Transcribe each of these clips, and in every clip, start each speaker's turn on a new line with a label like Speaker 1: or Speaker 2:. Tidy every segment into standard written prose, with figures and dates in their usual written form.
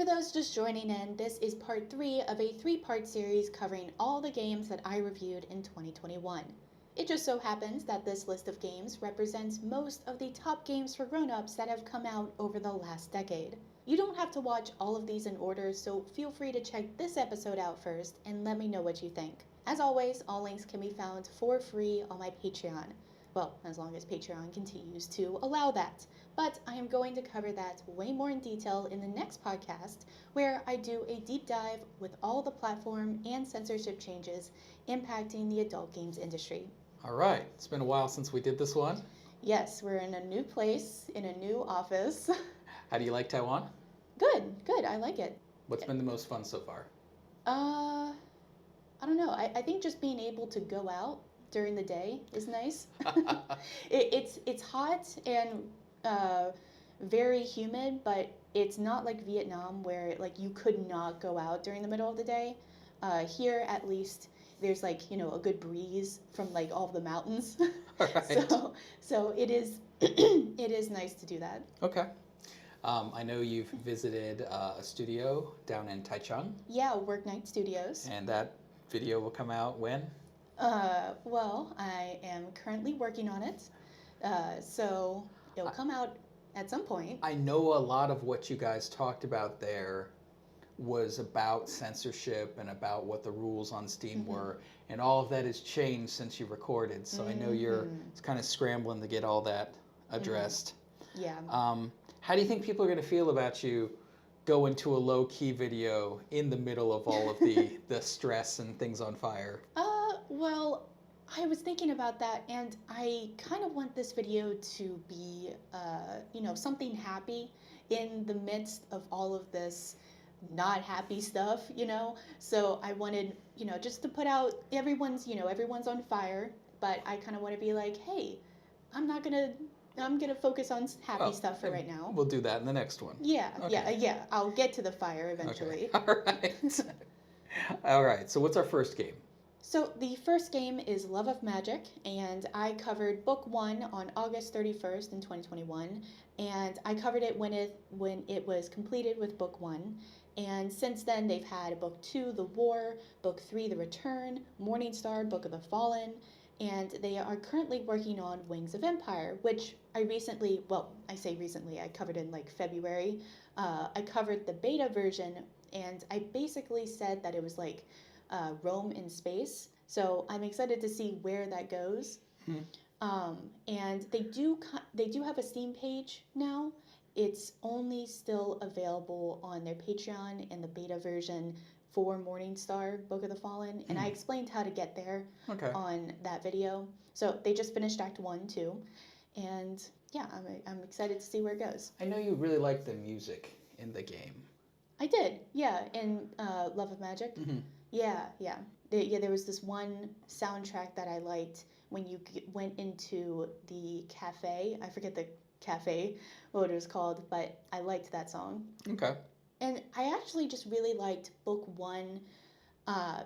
Speaker 1: those just joining in, this is part 3 of a 3-part series covering all the games that I reviewed in 2021. It just so happens that this list of games represents most of the top games for grown-ups that have come out over the last decade. You don't have to watch all of these in order, so feel free to check this episode out first and let me know what you think. As always, all links can be found for free on my Patreon. Well, as long as Patreon continues to allow that. But I am going to cover that way more in detail in the next podcast, where I do a deep dive with all the platform and censorship changes impacting the adult games industry.
Speaker 2: All right, it's been a while since we did this one.
Speaker 1: Yes, we're in a new place, in a new office.
Speaker 2: How do you like Taiwan?
Speaker 1: Good, I like it.
Speaker 2: What's been the most fun so far?
Speaker 1: I don't know, I think just being able to go out during the day is nice. It's hot and very humid, but it's not like Vietnam where like you could not go out during the middle of the day. Here at least there's like, you know, a good breeze from like all of the mountains.
Speaker 2: Right.
Speaker 1: So it is it is nice to do that.
Speaker 2: Okay. I know you've visited a studio down in Taichung.
Speaker 1: Yeah, Work Night Studios.
Speaker 2: And that video will come out when?
Speaker 1: Well, I am currently working on it, so it'll come out at some point.
Speaker 2: I know a lot of what you guys talked about there was about censorship and about what the rules on Steam were, and all of that has changed since you recorded, so I know you're kind of scrambling to get all that addressed.
Speaker 1: Yeah.
Speaker 2: How do you think people are going to feel about you going to a low-key video in the middle of all of the stress and things on fire?
Speaker 1: Well, I was thinking about that, and I kind of want this video to be, you know, something happy in the midst of all of this not happy stuff, you know? So I wanted, you know, just to put out everyone's on fire, but I kind of want to be like, hey, I'm gonna focus on happy stuff for right now.
Speaker 2: We'll do that in the next one.
Speaker 1: Yeah,
Speaker 2: Okay.
Speaker 1: yeah. I'll get to the fire eventually.
Speaker 2: Okay. All right. So what's our first game?
Speaker 1: So the first game is Love of Magic, and I covered book 1 on August 31st in 2021, and I covered it when it was completed with book 1. And since then, they've had book 2, The War, book 3, The Return, Morningstar, Book of the Fallen, and they are currently working on Wings of Empire, which I say recently, I covered in like February. I covered the beta version, and I basically said that it was like Rome in space. So I'm excited to see where that goes. And they do have a Steam page now. It's only still available on their Patreon and the beta version for Morningstar, Book of the Fallen, and I explained how to get there on that video. So they just finished Act 1 too, and yeah, I'm excited to see where it goes.
Speaker 2: I know you really like the music in the game.
Speaker 1: I did, yeah, in Love of Magic. Yeah. There was this one soundtrack that I liked when you went into the cafe. I forget the cafe, what it was called, but I liked that song.
Speaker 2: Okay.
Speaker 1: And I actually just really liked book 1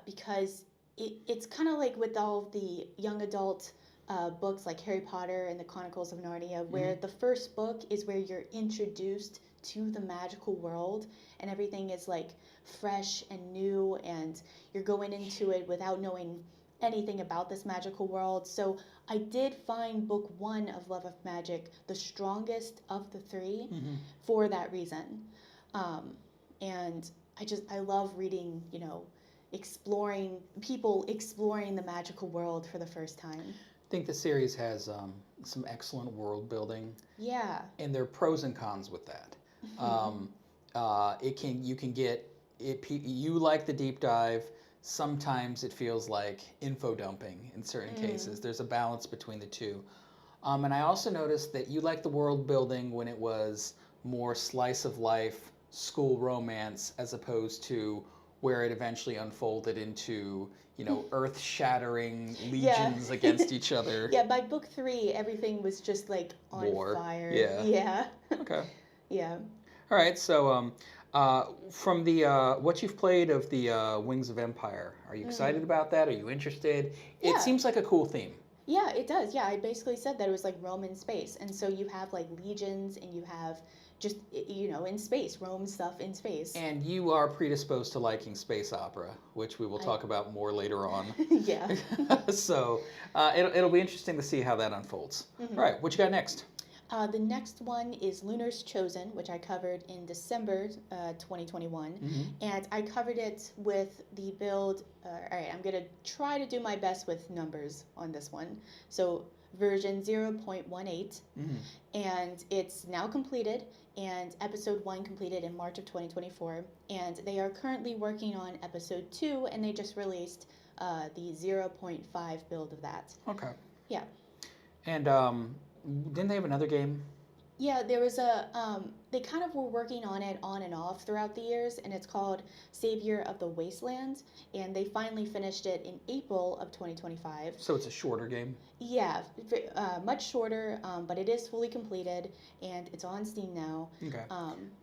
Speaker 1: because it's kind of like with all the young adult books like Harry Potter and the Chronicles of Narnia, where the first book is where you're introduced to the magical world and everything is like fresh and new and you're going into it without knowing anything about this magical world. So I did find book 1 of Love of Magic the strongest of the 3 for that reason. And I love reading, you know, people exploring the magical world for the first time.
Speaker 2: I think the series has some excellent world building.
Speaker 1: Yeah.
Speaker 2: And there are pros and cons with that. You like the deep dive. Sometimes it feels like info dumping in certain cases. There's a balance between the two. And I also noticed that you like the world building when it was more slice of life, school romance, as opposed to where it eventually unfolded into, you know, earth-shattering legions against each other.
Speaker 1: Yeah, by book 3, everything was just like on
Speaker 2: War.
Speaker 1: fire.
Speaker 2: Yeah. Okay.
Speaker 1: Yeah.
Speaker 2: All right, so from the what you've played of the Wings of Empire, are you excited about that? Are you interested?
Speaker 1: Yeah.
Speaker 2: It seems like a cool theme.
Speaker 1: Yeah, it does. Yeah, I basically said that it was like Roman space. And so you have like legions and you have, just in space, roam stuff in space.
Speaker 2: And you are predisposed to liking space opera, which we will talk about more later on.
Speaker 1: Yeah.
Speaker 2: So it'll be interesting to see how that unfolds.
Speaker 1: Mm-hmm.
Speaker 2: All right, what you got next?
Speaker 1: The next one is Lunar's Chosen, which I covered in December 2021.
Speaker 2: Mm-hmm.
Speaker 1: And I covered it with the build. All right, I'm going to try to do my best with numbers on this one. So version 0.18.
Speaker 2: Mm-hmm.
Speaker 1: And it's now completed, and episode 1 completed in March of 2024. And they are currently working on episode 2, and they just released the 0.5 build of that.
Speaker 2: Okay.
Speaker 1: Yeah.
Speaker 2: And didn't they have another game?
Speaker 1: Yeah, there was they kind of were working on it on and off throughout the years, and it's called Savior of the Wasteland, and they finally finished it in April of 2025.
Speaker 2: So it's a shorter game?
Speaker 1: Yeah, much shorter, but it is fully completed, and it's on Steam now.
Speaker 2: Okay.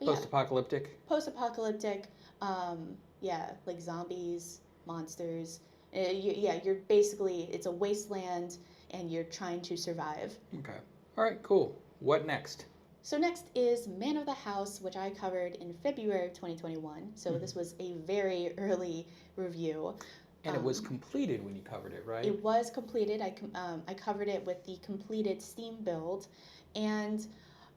Speaker 1: Post-apocalyptic?
Speaker 2: Post-apocalyptic?
Speaker 1: Post-apocalyptic, yeah, like zombies, monsters. You're basically, it's a wasteland, and you're trying to survive.
Speaker 2: Okay. All right, cool. What next?
Speaker 1: So next is Man of the House, which I covered in February of 2021. So this was a very early review.
Speaker 2: And it was completed when you covered it, right?
Speaker 1: It was completed. I covered it with the completed Steam build. And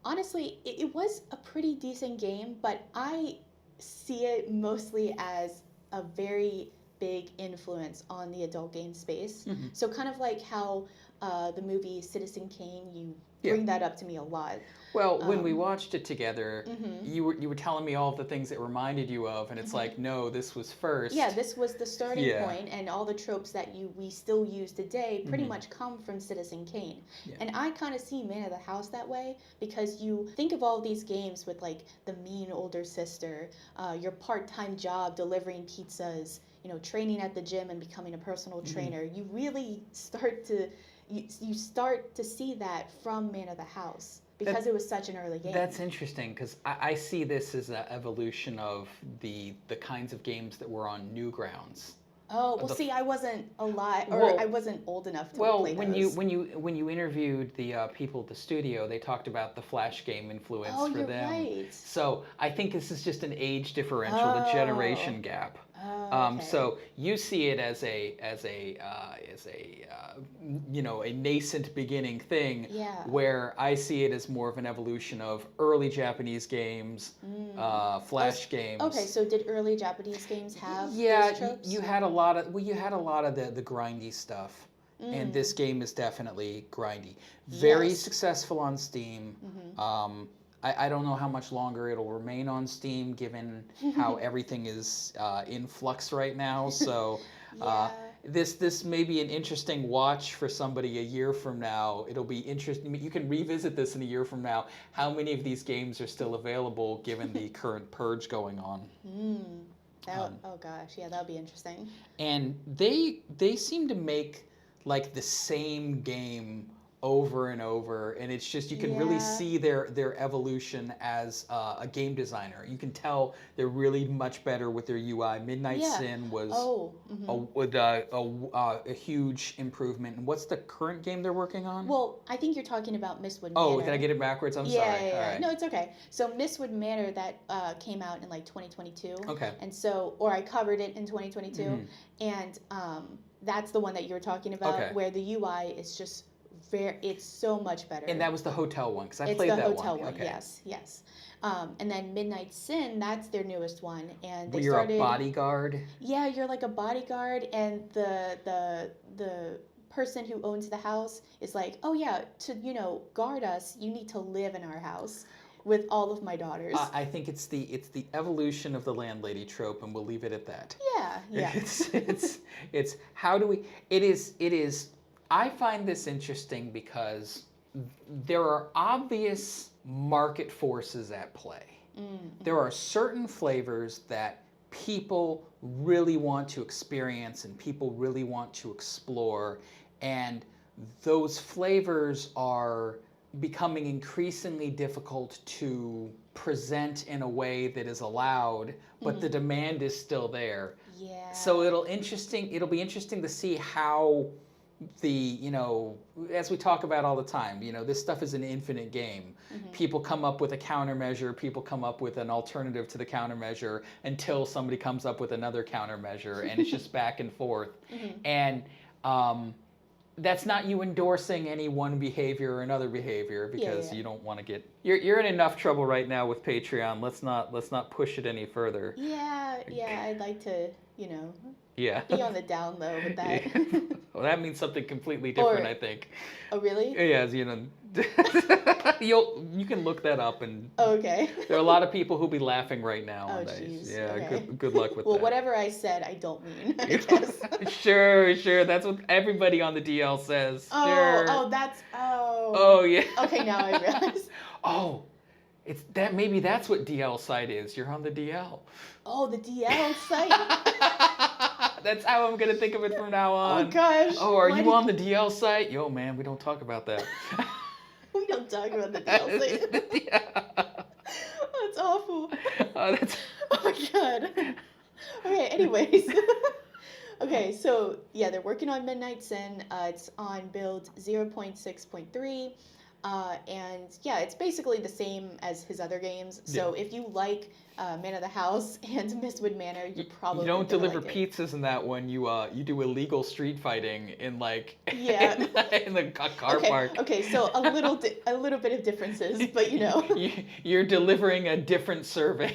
Speaker 1: honestly, it was a pretty decent game, but I see it mostly as a very big influence on the adult game space.
Speaker 2: Mm-hmm.
Speaker 1: So kind of like how the movie Citizen Kane, you bring that up to me a lot.
Speaker 2: Well, when we watched it together,
Speaker 1: Mm-hmm.
Speaker 2: you were telling me all of the things it reminded you of, and it's
Speaker 1: Mm-hmm.
Speaker 2: like, no, this was first.
Speaker 1: Yeah, this was the starting
Speaker 2: Yeah.
Speaker 1: point, and all the tropes that we still use today pretty
Speaker 2: Mhm.
Speaker 1: much come from Citizen Kane.
Speaker 2: Yeah.
Speaker 1: And I kind of see Man of the House that way, because you think of all these games with like the mean older sister, your part-time job delivering pizzas, training at the gym and becoming a personal
Speaker 2: Mhm.
Speaker 1: trainer. You really start to you start to see that from Man of the House, because it was such an early game.
Speaker 2: That's interesting, because I see this as an evolution of the kinds of games that were on Newgrounds.
Speaker 1: Oh, well, see, I wasn't alive, or
Speaker 2: Well-
Speaker 1: I wasn't old enough to
Speaker 2: Well,
Speaker 1: play
Speaker 2: when
Speaker 1: those.
Speaker 2: you interviewed the people at the studio, they talked about the Flash game influence
Speaker 1: Oh,
Speaker 2: for
Speaker 1: you're
Speaker 2: them.
Speaker 1: right.
Speaker 2: So I think this is just an age differential, the generation gap.
Speaker 1: Oh, okay.
Speaker 2: So you see it as a nascent beginning thing,
Speaker 1: Yeah.
Speaker 2: where I see it as more of an evolution of early Japanese games, Flash games.
Speaker 1: Okay, so did early Japanese games have
Speaker 2: Yeah,
Speaker 1: those tropes?
Speaker 2: you had a lot of the grindy stuff, and this game is definitely grindy. Very
Speaker 1: Yes.
Speaker 2: successful on Steam.
Speaker 1: Mhm.
Speaker 2: I don't know how much longer it'll remain on Steam, given how everything is in flux right now. So
Speaker 1: Yeah.
Speaker 2: this may be an interesting watch for somebody a year from now. It'll be interesting. You can revisit this in a year from now. How many of these games are still available, given the current purge going on?
Speaker 1: Oh gosh, yeah, that would be interesting.
Speaker 2: And they seem to make like the same game over and over, and it's just you can really
Speaker 1: Yeah.
Speaker 2: see their evolution as a game designer. You can tell they're really much better with their UI. Midnight
Speaker 1: Yeah.
Speaker 2: Sin was
Speaker 1: mhm.
Speaker 2: a huge improvement. And what's the current game they're working on?
Speaker 1: Well, I think you're talking about Mistwood
Speaker 2: Oh,
Speaker 1: Manor.
Speaker 2: did I get it backwards? I'm
Speaker 1: Yeah,
Speaker 2: sorry.
Speaker 1: yeah, yeah.
Speaker 2: All right.
Speaker 1: No, it's okay. So Mistwood Manor, that came out in like 2022.
Speaker 2: Okay.
Speaker 1: And so, or I covered it in 2022,
Speaker 2: Mhm.
Speaker 1: and that's the one that you were talking about,
Speaker 2: Okay.
Speaker 1: where the UI is just it's so much better.
Speaker 2: And that was the hotel one, because I
Speaker 1: It's
Speaker 2: played
Speaker 1: the
Speaker 2: that
Speaker 1: hotel one.
Speaker 2: Okay.
Speaker 1: Yes. And then Midnight Sin, that's their newest one, and they
Speaker 2: Where you're
Speaker 1: started.
Speaker 2: a bodyguard.
Speaker 1: Yeah, you're like a bodyguard, and the person who owns the house is like, oh yeah, to guard us, you need to live in our house with all of my daughters.
Speaker 2: I think it's the evolution of the landlady trope, and we'll leave it at that.
Speaker 1: Yeah.
Speaker 2: It's how do we? It is. I find this interesting because there are obvious market forces at play. There are certain flavors that people really want to experience and people really want to explore, and those flavors are becoming increasingly difficult to present in a way that is allowed, but the demand is still there.
Speaker 1: Yeah.
Speaker 2: So it'll be interesting to see how as we talk about all the time, this stuff is an infinite game. People come up with a countermeasure, people come up with an alternative to the countermeasure until somebody comes up with another countermeasure, and it's just back and forth. And that's not you endorsing any one behavior or another behavior, because you don't want to get you're in enough trouble right now with Patreon. Let's not push it any further.
Speaker 1: I'd like to
Speaker 2: Yeah.
Speaker 1: be on the down low with that.
Speaker 2: Well, that means something completely different, I think.
Speaker 1: Oh, really?
Speaker 2: Yeah, you can look that up, and
Speaker 1: okay.
Speaker 2: There are a lot of people who'll be laughing right now.
Speaker 1: Oh, jeez.
Speaker 2: Yeah,
Speaker 1: okay.
Speaker 2: good luck with that.
Speaker 1: Well, whatever I said, I don't mean, I guess.
Speaker 2: Sure. That's what everybody on the DL says. Sure. Oh, yeah.
Speaker 1: Okay, now I realize.
Speaker 2: Oh, maybe that's what DL site is. You're on the DL.
Speaker 1: Oh, the DL site.
Speaker 2: That's how I'm gonna think of it from now on.
Speaker 1: Oh gosh.
Speaker 2: Oh, are you on the DL site? Yo, man, we don't talk about that.
Speaker 1: We don't talk about the DL site.
Speaker 2: Yeah.
Speaker 1: That's awful.
Speaker 2: Oh
Speaker 1: my god. Okay. Anyways. Okay, so yeah, they're working on Midnight Sin. It's on build 0.6.3. And yeah, it's basically the same as his other games. So if you like Man of the House and Mistwood Manor, you probably
Speaker 2: you don't deliver
Speaker 1: like
Speaker 2: pizzas in that one. You do illegal street fighting in in the car park.
Speaker 1: Okay, so a little bit of differences, but
Speaker 2: you're delivering a different serving.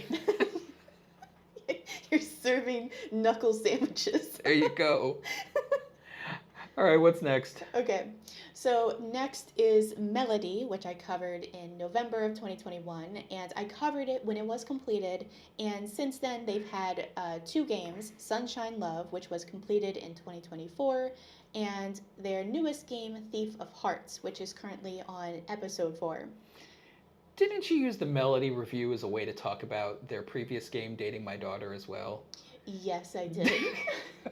Speaker 1: You're serving knuckle sandwiches.
Speaker 2: There you go. All right, what's next?
Speaker 1: Okay, so next is Melody, which I covered in November of 2021, and I covered it when it was completed, and since then they've had 2 games, Sunshine Love, which was completed in 2024, and their newest game, Thief of Hearts, which is currently on episode 4.
Speaker 2: Didn't you use the Melody review as a way to talk about their previous game, Dating My Daughter, as well?
Speaker 1: Yes, I did.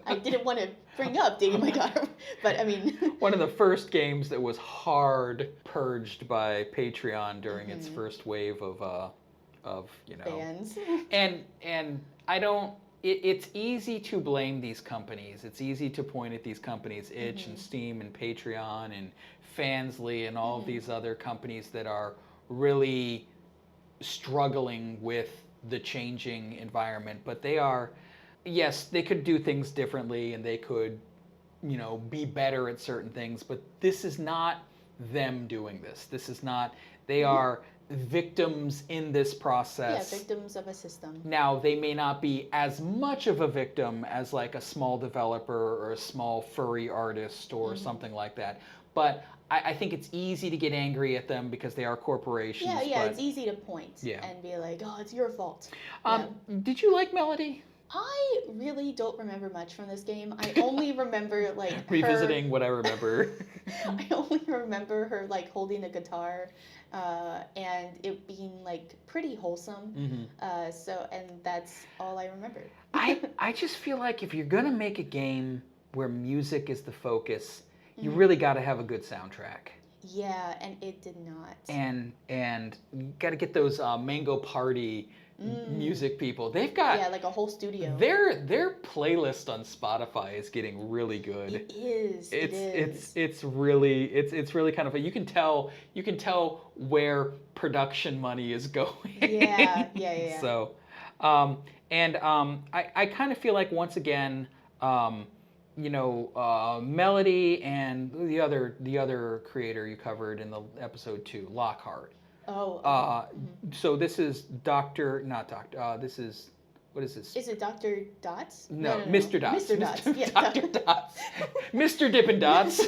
Speaker 1: I didn't want to bring up Dating My Daughter, but I mean...
Speaker 2: One of the first games that was hard purged by Patreon during its first wave of
Speaker 1: fans.
Speaker 2: And I don't... It's easy to blame these companies. It's easy to point at these companies, Itch and Steam and Patreon and Fansly and all of these other companies that are really struggling with the changing environment, but they are... Yes, they could do things differently, and they could, be better at certain things, but this is not them doing this. This is not, they are victims in this process.
Speaker 1: Yeah, victims of a system.
Speaker 2: Now, they may not be as much of a victim as like a small developer or a small furry artist or something like that, but I think it's easy to get angry at them because they are corporations.
Speaker 1: Yeah, it's easy to point and be like, oh, it's your fault.
Speaker 2: Did you like Melody?
Speaker 1: I really don't remember much from this game. I only remember
Speaker 2: revisiting what I remember.
Speaker 1: I only remember her holding a guitar, and it being pretty wholesome. And that's all I remember.
Speaker 2: I just feel like if you're gonna make a game where music is the focus, you really got to have a good soundtrack.
Speaker 1: Yeah, and it did not.
Speaker 2: And you got to get those Mango Party music people. They've got
Speaker 1: a whole studio.
Speaker 2: Their playlist on Spotify is getting really good.
Speaker 1: It is.
Speaker 2: It's really kind of you can tell where production money is going.
Speaker 1: Yeah.
Speaker 2: So, I kind of feel like once again. Melody and the other creator you covered in the episode 2, Lockhart.
Speaker 1: Oh.
Speaker 2: So this is this is, what is this?
Speaker 1: Is it Dr. Dots?
Speaker 2: No, Mr. Dots.
Speaker 1: Mr. Dots. Yeah.
Speaker 2: Dr. Dots. Mr. Dippin' Dots.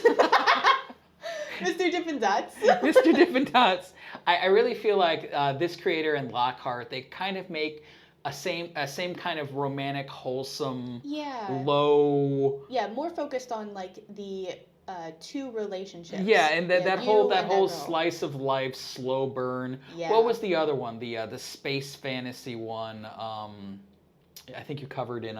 Speaker 1: Mr. Dippin' Dots.
Speaker 2: Mr. Dippin' Dots. I really feel like this creator and Lockhart, they kind of make a same kind of romantic, wholesome, low.
Speaker 1: Yeah, more focused on the 2 relationships.
Speaker 2: Yeah, and that whole slice of life, slow burn.
Speaker 1: Yeah.
Speaker 2: What was the other one? The space fantasy one. I think you covered in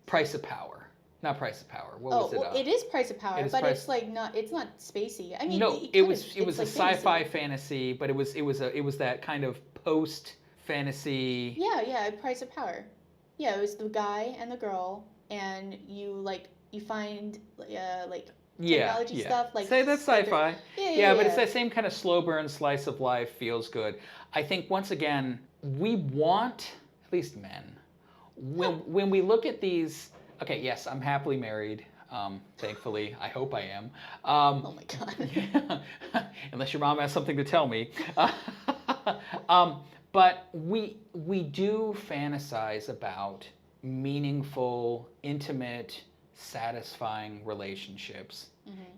Speaker 2: Price of Power. Not Price of Power. What was it?
Speaker 1: Well, it is Price of Power, but it's not spacey. I mean,
Speaker 2: no, it was a sci-fi fantasy, but it was that kind of post fantasy.
Speaker 1: Yeah, Price of Power. Yeah, it was the guy and the girl, and you find technology
Speaker 2: Yeah.
Speaker 1: stuff. Like
Speaker 2: Say that's
Speaker 1: Slither-
Speaker 2: sci-fi.
Speaker 1: Yeah,
Speaker 2: Yeah, but it's
Speaker 1: yeah.
Speaker 2: that same kind of slow burn slice of life, feels good. I think once again, we want, at least men, when we look at these, okay, yes, I'm happily married. Thankfully, I hope I am.
Speaker 1: Oh my god.
Speaker 2: Unless your mom has something to tell me. But we do fantasize about meaningful, intimate, satisfying relationships,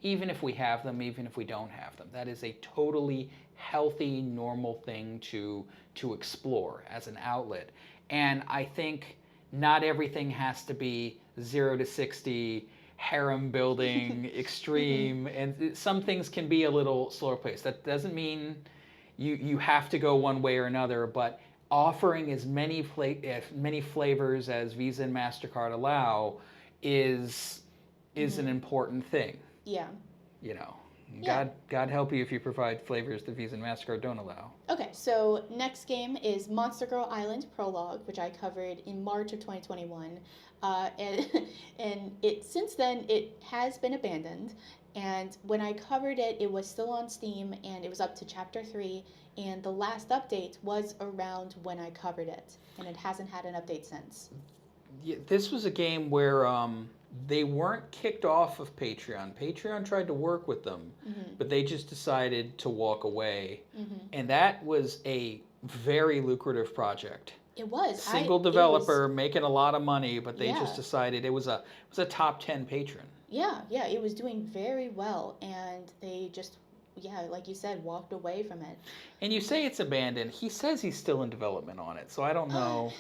Speaker 2: even if we have them, even if we don't have them. That is a totally healthy, normal thing to explore as an outlet. And I think not everything has to be 0 to 60 harem building extreme, and some things can be a little slower pace. That doesn't mean you have to go one way or another, but offering as many flavors as Visa and MasterCard allow is an important thing.
Speaker 1: Yeah.
Speaker 2: You know,
Speaker 1: Yeah.
Speaker 2: God help you if you provide flavors that Visa and MasterCard don't allow.
Speaker 1: Okay, so next game is Monster Girl Island Prologue, which I covered in March of 2021. And since then it has been abandoned. And when I covered it, it was still on Steam and it was up to Chapter 3. And the last update was around when I covered it, and it hasn't had an update since.
Speaker 2: Yeah, this was a game where they weren't kicked off of Patreon. Patreon tried to work with them, but they just decided to walk away. And that was a very lucrative project.
Speaker 1: It was.
Speaker 2: Single developer making a lot of money, but they just decided it was a top 10 patron.
Speaker 1: Yeah, it was doing very well, and they just, like you said, walked away from it.
Speaker 2: And you say it's abandoned. He says he's still in development on it, so I don't know.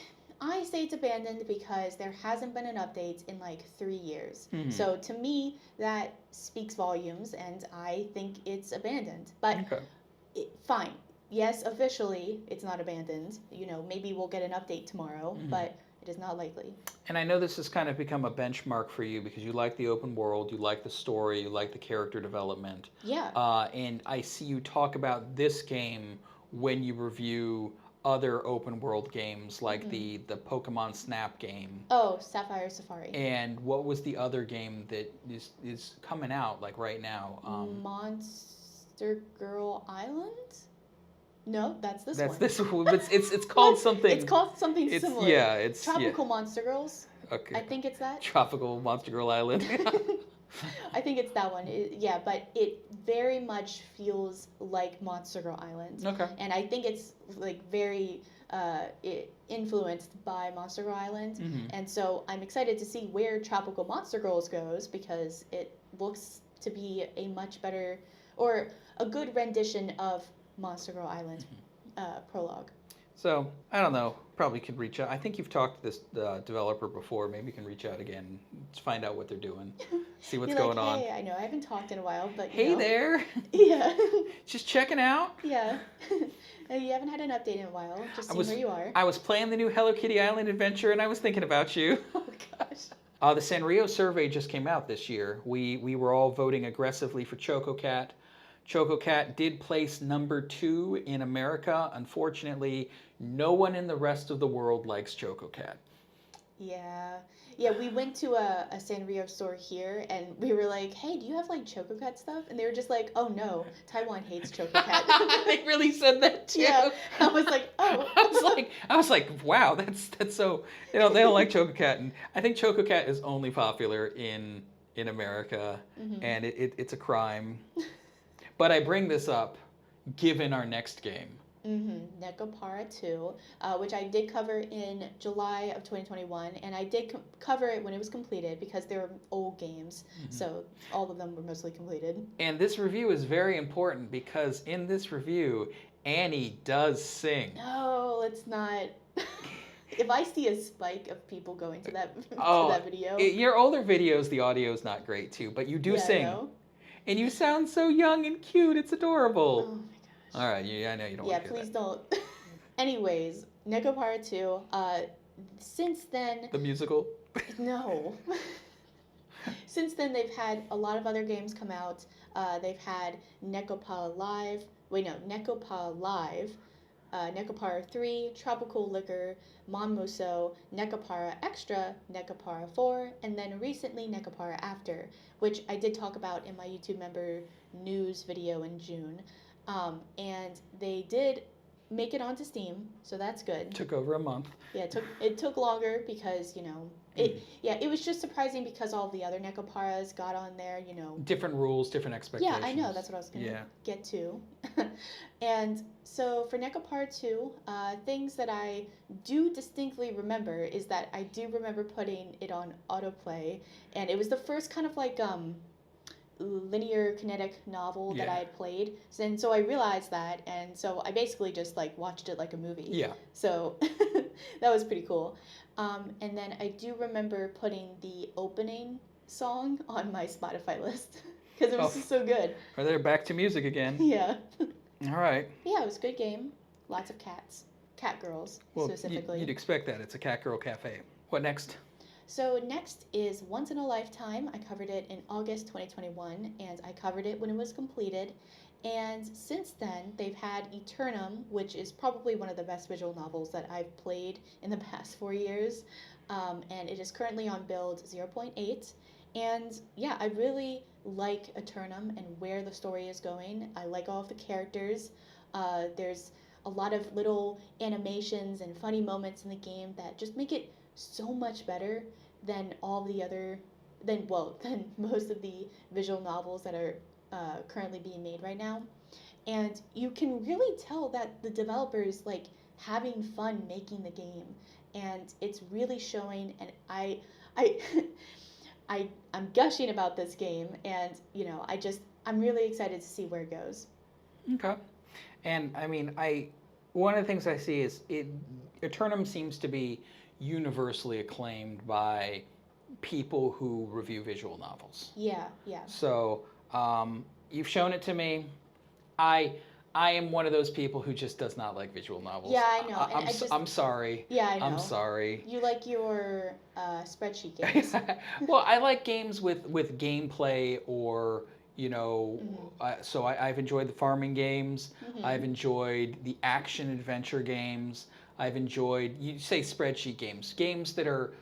Speaker 1: I say it's abandoned because there hasn't been an update in like 3 years. So to me, that speaks volumes, and I think it's abandoned. But fine. Yes, officially, it's not abandoned. You know, maybe we'll get an update tomorrow, but it is not likely.
Speaker 2: And I know this has kind of become a benchmark for you because you like the open world, you like the story, you like the character development.
Speaker 1: Yeah.
Speaker 2: And I see you talk about this game when you review other open world games like the Pokemon Snap game.
Speaker 1: Oh, Sapphire Safari.
Speaker 2: And what was the other game that is coming out like right now?
Speaker 1: Monster Girl Island? No, that's this one.
Speaker 2: That's this one. It's called something.
Speaker 1: It's called something similar.
Speaker 2: Yeah, it's
Speaker 1: Tropical Monster Girls.
Speaker 2: Okay.
Speaker 1: I think it's that.
Speaker 2: Tropical Monster Girl Island.
Speaker 1: I think it's that one. But it very much feels like Monster Girl Island.
Speaker 2: Okay.
Speaker 1: And I think it's like very influenced by Monster Girl Island. And so I'm excited to see where Tropical Monster Girls goes because it looks to be a much better or a good rendition of Monster Girl Island prologue.
Speaker 2: So, I don't know. Probably could reach out. I think you've talked to this developer before. Maybe you can reach out again to find out what they're doing. See what's going on.
Speaker 1: Hey, I know. I haven't talked in a while, but
Speaker 2: hey there.
Speaker 1: Yeah.
Speaker 2: Just checking out.
Speaker 1: Yeah. You haven't had an update in a while. Just seeing where you are.
Speaker 2: I was playing the new Hello Kitty Island adventure, and I was thinking about you.
Speaker 1: Oh, gosh.
Speaker 2: The Sanrio survey just came out this year. We were all voting aggressively for ChocoCat. ChocoCat did place number 2 in America. Unfortunately, no one in the rest of the world likes ChocoCat.
Speaker 1: Yeah, we went to a Sanrio store here, and we were like, hey, do you have like ChocoCat stuff? And they were just like, oh no, Taiwan hates ChocoCat.
Speaker 2: They really said that too.
Speaker 1: Yeah, I was like, oh.
Speaker 2: I was like, wow, that's so, they don't like ChocoCat. And I think ChocoCat is only popular in America, and it's a crime. But I bring this up given our next game.
Speaker 1: Nekopara 2, which I did cover in July of 2021, and I did cover it when it was completed because they were old games, so all of them were mostly completed.
Speaker 2: And this review is very important because in this review, Annie does sing.
Speaker 1: No, let's not. If I see a spike of people going to that video.
Speaker 2: Your older videos, the audio is not great too, but you do sing. And you sound so young and cute. It's adorable. Oh my gosh. All right. I know you don't want to hear
Speaker 1: please don't. Anyways, Nekopara 2. Since then...
Speaker 2: The musical?
Speaker 1: No. Since then, they've had a lot of other games come out. They've had Nekopara Live. Wait, no. Nekopara Live. Nekopara 3, Tropical Liquor, Monmuso, Nekopara Extra, Nekopara 4, and then recently Nekopara After, which I did talk about in my YouTube member news video in June. And they did make it onto Steam, so that's good.
Speaker 2: Took over a month.
Speaker 1: Yeah, it took longer because, it was just surprising because all the other Nekoparas got on there,
Speaker 2: Different rules, different expectations.
Speaker 1: Yeah, I know, that's what I was going to get to. And so for Nekopara 2, things that I do distinctly remember is that I do remember putting it on autoplay, and it was the first kind of like linear kinetic novel that I had played, and so I realized that, and so I basically just like watched it like a movie.
Speaker 2: Yeah.
Speaker 1: So that was pretty cool. And then I do remember putting the opening song on my Spotify list because it was just so good.
Speaker 2: Are they back to music again?
Speaker 1: Yeah.
Speaker 2: All right.
Speaker 1: Yeah, it was a good game. Lots of cats, cat girls specifically.
Speaker 2: You'd expect that. It's a cat girl cafe. What next?
Speaker 1: So next is Once in a Lifetime. I covered it in August 2021, and I covered it when it was completed. And since then, they've had Eternum, which is probably one of the best visual novels that I've played in the past 4 years. And it is currently on build 0.8. And yeah, I really like Eternum and where the story is going. I like all of the characters. There's a lot of little animations and funny moments in the game that just make it so much better than than most of the visual novels that are currently being made right now. And you can really tell that the developers like having fun making the game, and it's really showing. And I'm gushing about this game, and I'm really excited to see where it goes.
Speaker 2: Okay. And I mean, one of the things I see is Eternum seems to be universally acclaimed by people who review visual novels.
Speaker 1: Yeah.
Speaker 2: So you've shown it to me. I am one of those people who just does not like visual novels.
Speaker 1: Yeah, I know.
Speaker 2: I'm sorry.
Speaker 1: Yeah, I know.
Speaker 2: I'm sorry.
Speaker 1: You like your spreadsheet games.
Speaker 2: Well, I like games with gameplay or so I've enjoyed the farming games.
Speaker 1: Mm-hmm.
Speaker 2: I've enjoyed the action adventure games. I've enjoyed, you say spreadsheet games that are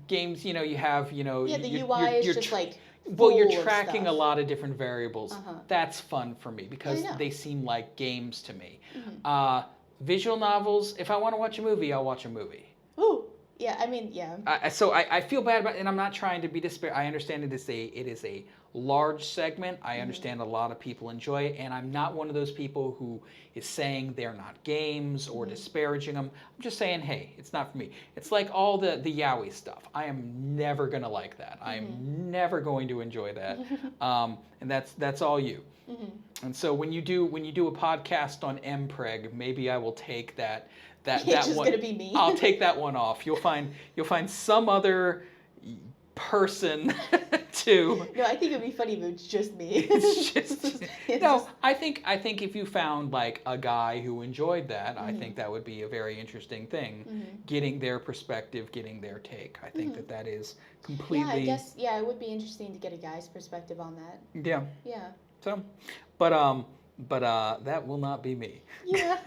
Speaker 2: games, you have,
Speaker 1: the UI is just like
Speaker 2: well, you're tracking a lot of different variables.
Speaker 1: Uh-huh.
Speaker 2: That's fun for me because they seem like games to me.
Speaker 1: Mm-hmm.
Speaker 2: Visual novels, if I want to watch a movie, I'll watch a movie.
Speaker 1: Ooh, yeah, I mean, yeah.
Speaker 2: So I feel bad about it, and I'm not trying to be despair. I understand it is a large segment. I understand a lot of people enjoy it, and I'm not one of those people who is saying they're not games or disparaging them. I'm just saying, hey, it's not for me. It's like all the yaoi stuff. I am never gonna like that. I am never going to enjoy that, and that's all you. And so when you do a podcast on MPreg, maybe I will take that
Speaker 1: It's
Speaker 2: that
Speaker 1: just
Speaker 2: one.
Speaker 1: gonna be me.
Speaker 2: I'll take that one off. You'll find some other person to.
Speaker 1: No, I think it'd be funny if it was just me.
Speaker 2: It's just no. I think if you found like a guy who enjoyed that, I think that would be a very interesting thing. Getting their perspective, getting their take. I think that is completely.
Speaker 1: Yeah, I guess it would be interesting to get a guy's perspective on that.
Speaker 2: Yeah.
Speaker 1: Yeah.
Speaker 2: So, but that will not be me.
Speaker 1: Yeah.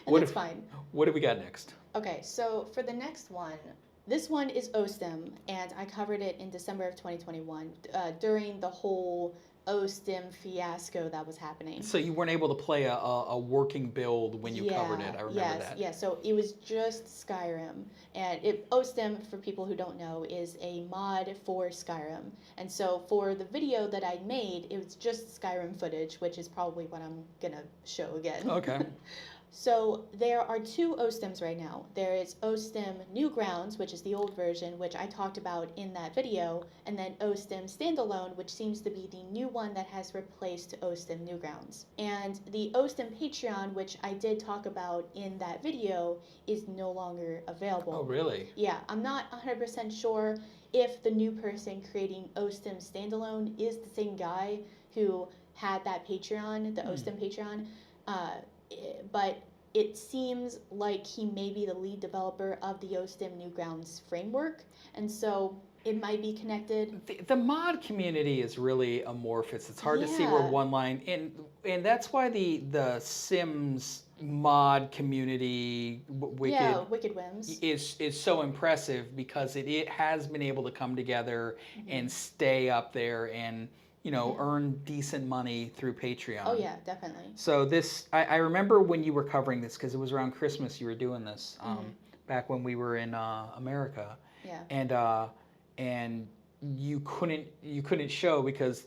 Speaker 1: That's fine.
Speaker 2: What do we got next?
Speaker 1: Okay, so for the next one, this one is Ostim, and I covered it in December of 2021 during the whole Ostim fiasco that was happening.
Speaker 2: So you weren't able to play a working build when you covered it. I remember that.
Speaker 1: Yeah, so it was just Skyrim. And Ostim, for people who don't know, is a mod for Skyrim. And so for the video that I made, it was just Skyrim footage, which is probably what I'm going to show again.
Speaker 2: Okay.
Speaker 1: So there are two Ostims right now. There is Ostim Newgrounds, which is the old version, which I talked about in that video, and then Ostim Standalone, which seems to be the new one that has replaced Ostim Newgrounds. And the Ostim Patreon, which I did talk about in that video, is no longer available.
Speaker 2: Oh, really?
Speaker 1: Yeah, I'm not 100% sure if the new person creating Ostim Standalone is the same guy who had that Patreon, the Ostim Patreon. But it seems like he may be the lead developer of the Ostim Newgrounds framework, and so it might be connected.
Speaker 2: The mod community is really amorphous. It's hard to see where one line and that's why the Sims mod community,
Speaker 1: Yeah, Wicked Whims.
Speaker 2: is so impressive because it has been able to come together and stay up there and earn decent money through Patreon.
Speaker 1: Oh yeah, definitely.
Speaker 2: So I remember when you were covering this because it was around Christmas you were doing this back when we were in America.
Speaker 1: Yeah.
Speaker 2: And you couldn't show because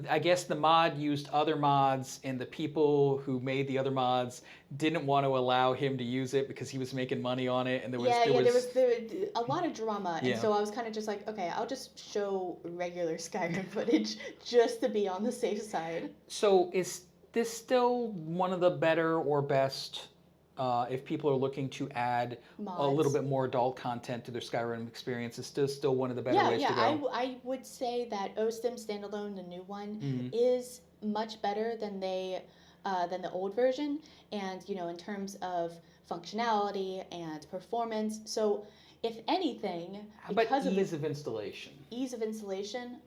Speaker 2: I guess the mod used other mods and the people who made the other mods didn't want to allow him to use it because he was making money on it, and there was
Speaker 1: a lot of drama, and so I was kind of just like, okay, I'll just show regular Skyrim footage just to be on the safe side.
Speaker 2: So is this still one of the better or best? If people are looking to add
Speaker 1: Mods.
Speaker 2: A little bit more adult content to their Skyrim experience, it's still one of the better ways to go.
Speaker 1: I would say that Ostim standalone, the new one, is much better than the old version, and in terms of functionality and performance. So, if anything,
Speaker 2: because of ease of installation.
Speaker 1: Ease of installation.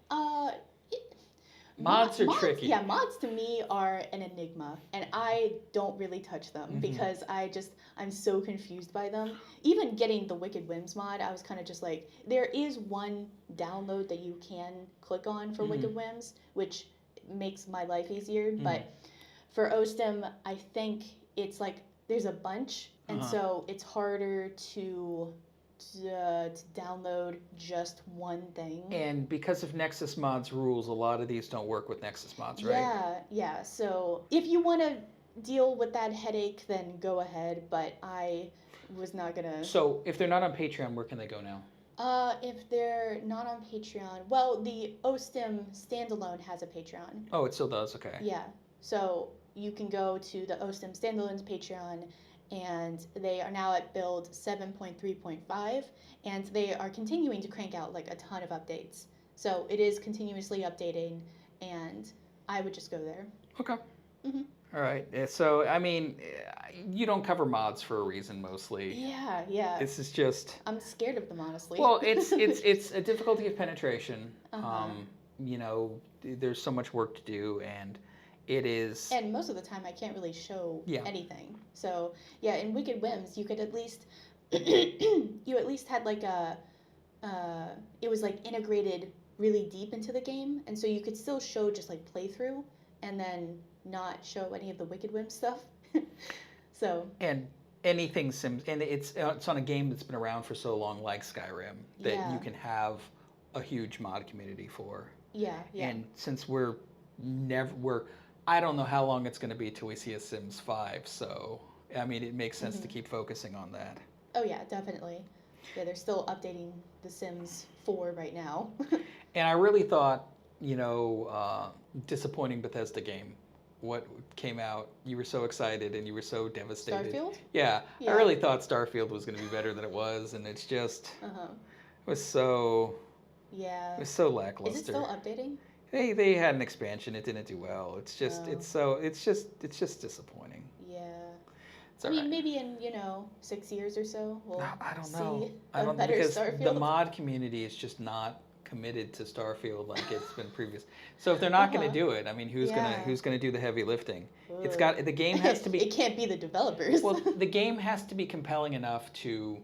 Speaker 2: Mods are tricky.
Speaker 1: Yeah, mods to me are an enigma, and I don't really touch them because I'm so confused by them. Even getting the Wicked Whims mod, I was kind of just like, there is one download that you can click on for Wicked Whims, which makes my life easier, but for Ostim, I think it's like there's a bunch, and so it's harder to download just one thing.
Speaker 2: And because of Nexus Mods rules, a lot of these don't work with Nexus Mods, right?
Speaker 1: Yeah. So if you want to deal with that headache, then go ahead, but I was not gonna.
Speaker 2: So if they're not on Patreon, where can they go now?
Speaker 1: If they're not on Patreon, well, the Ostim standalone has a Patreon.
Speaker 2: Oh, it still does, okay.
Speaker 1: Yeah, so you can go to the Ostim standalone's Patreon, and they are now at build 7.3.5, and they are continuing to crank out like a ton of updates. So it is continuously updating, and I would just go there.
Speaker 2: Okay. All right. So I mean, you don't cover mods for a reason mostly.
Speaker 1: Yeah.
Speaker 2: This is just.
Speaker 1: I'm scared of them, honestly.
Speaker 2: Well, it's a difficulty of penetration. There's so much work to do, and it is.
Speaker 1: And most of the time, I can't really show anything. So yeah, in Wicked Whims, you could at least you at least had like it was like integrated really deep into the game, and so you could still show just like playthrough, and then not show any of the Wicked Whim stuff. So.
Speaker 2: And anything Sims, and it's on a game that's been around for so long, like Skyrim, that you can have a huge mod community for.
Speaker 1: Yeah.
Speaker 2: And since I don't know how long it's going to be till we see a Sims 5, so I mean, it makes sense to keep focusing on that.
Speaker 1: Oh yeah, definitely. Yeah, they're still updating The Sims 4 right now.
Speaker 2: And I really thought, disappointing Bethesda game. What came out, you were so excited and you were so devastated.
Speaker 1: Starfield?
Speaker 2: Yeah. I really thought Starfield was going to be better than it was, and it's just it was so lackluster.
Speaker 1: Is it still updating?
Speaker 2: They had an expansion. It didn't do well. It's just it's just disappointing.
Speaker 1: Yeah.
Speaker 2: It's
Speaker 1: I mean, maybe in 6 years or so we'll
Speaker 2: I don't know.
Speaker 1: see a better
Speaker 2: because
Speaker 1: Starfield.
Speaker 2: The mod community is just not committed to Starfield like it's been previous. So if they're not going to do it, I mean, who's gonna do the heavy lifting?
Speaker 1: Ooh.
Speaker 2: The game has to be.
Speaker 1: It can't be the developers.
Speaker 2: Well, the game has to be compelling enough to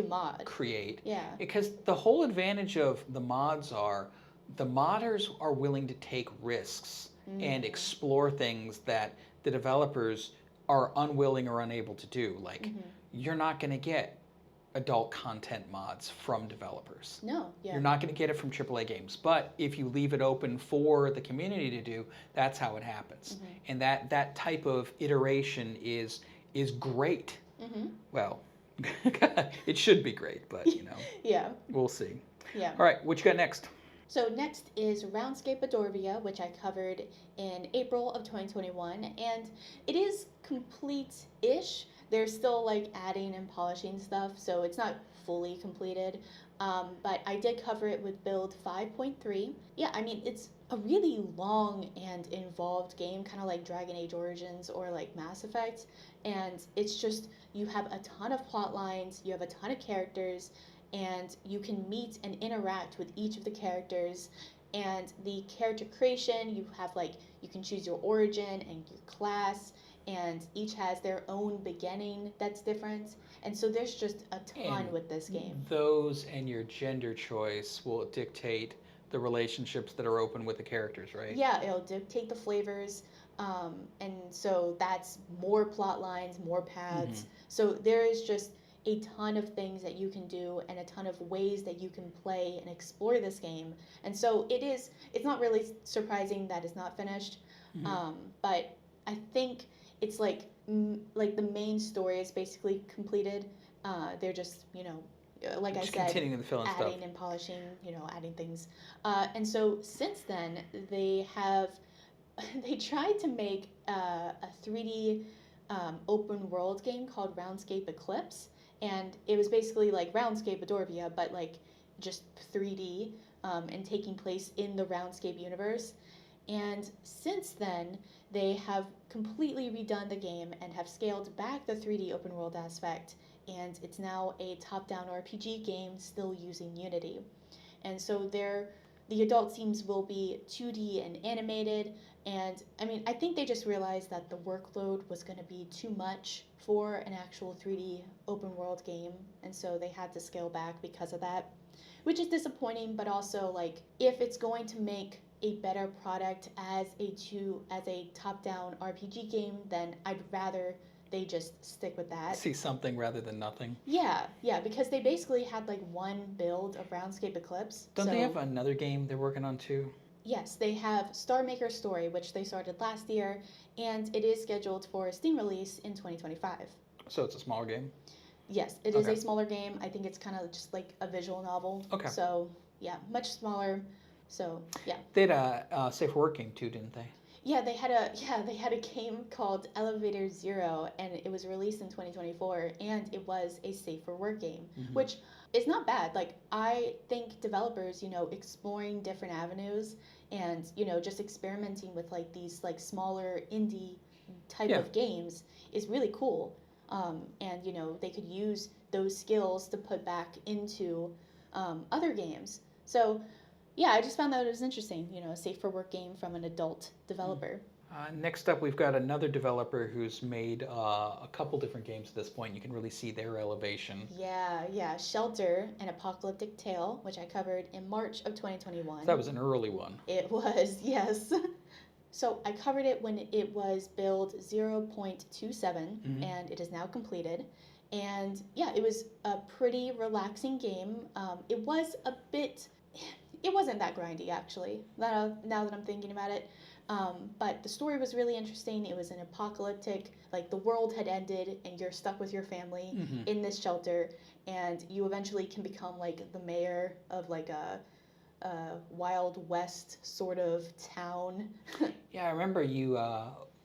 Speaker 1: mod
Speaker 2: create.
Speaker 1: Yeah.
Speaker 2: Because the whole advantage of the mods are the modders are willing to take risks and explore things that the developers are unwilling or unable to do. Like you're not going to get adult content mods from developers.
Speaker 1: No, yeah.
Speaker 2: You're not going to get it from AAA games. But if you leave it open for the community to do, that's how it happens. And that type of iteration is great. Well, it should be great, but
Speaker 1: yeah.
Speaker 2: We'll see.
Speaker 1: Yeah.
Speaker 2: All right, what you got next?
Speaker 1: So next is Roundscape Adorvia, which I covered in April of 2021, and it is complete-ish. They're still like adding and polishing stuff, so it's not fully completed. But I did cover it with build 5.3. Yeah, I mean, it's a really long and involved game, kind of like Dragon Age Origins or like Mass Effect. And it's just, you have a ton of plot lines, you have a ton of characters, and you can meet and interact with each of the characters. And the character creation, you have like, you can choose your origin and your class, and each has their own beginning that's different. And so there's just a ton
Speaker 2: And
Speaker 1: with this game.
Speaker 2: those and your gender choice will dictate the relationships that are open with the characters, right?
Speaker 1: Yeah, it'll dictate the flavors. And so that's more plot lines, more paths. So there is just a ton of things that you can do and a ton of ways that you can play and explore this game. And so it's not really surprising that it's not finished. But I think it's like the main story is basically completed. They're just, like
Speaker 2: Just
Speaker 1: I said,
Speaker 2: continuing the fill and stuff.
Speaker 1: adding and polishing, adding things. And so since then, they tried to make a 3D open world game called Roundscape Eclipse, and it was basically like Roundscape Adorvia, but like just 3D and taking place in the Roundscape universe. And since then, they have completely redone the game and have scaled back the 3D open world aspect, and it's now a top-down RPG game still using Unity. And so the adult themes will be 2D and animated, and I mean, I think they just realized that the workload was going to be too much for an actual 3D open world game, and so they had to scale back because of that, which is disappointing, but also like if it's going to make a better product as a top-down RPG game, then I'd rather they just stick with that.
Speaker 2: See something rather than nothing.
Speaker 1: Yeah, because they basically had like one build of Roundscape Eclipse.
Speaker 2: Don't they have another game they're working on too?
Speaker 1: Yes, they have Star Maker Story, which they started last year, and it is scheduled for a Steam release in 2025.
Speaker 2: So it's a smaller game?
Speaker 1: Yes, it is a smaller game. I think it's kind of just like a visual novel.
Speaker 2: Okay.
Speaker 1: So, yeah, much smaller. So, yeah.
Speaker 2: They had a safe for work game too, didn't they?
Speaker 1: Yeah, they had a game called Elevator Zero, and it was released in 2024, and it was a safe for work game, which is not bad. Like, I think developers, exploring different avenues and, just experimenting with like these like smaller indie type of games is really cool. And, they could use those skills to put back into other games. So, yeah, I just found that it was interesting, a safe for work game from an adult developer.
Speaker 2: Next up, we've got another developer who's made a couple different games at this point. You can really see their elevation.
Speaker 1: Yeah, S.H.E.L.T.E.R, an apocalyptic tale, which I covered in March of 2021.
Speaker 2: So that was an early one.
Speaker 1: It was, yes. So I covered it when it was build 0.27, and it is now completed. And yeah, it was a pretty relaxing game. It wasn't that grindy, actually, now that I'm thinking about it. But the story was really interesting. It was an apocalyptic, like the world had ended and you're stuck with your family in this shelter, and you eventually can become like the mayor of like a Wild West sort of town.
Speaker 2: Yeah, I remember you,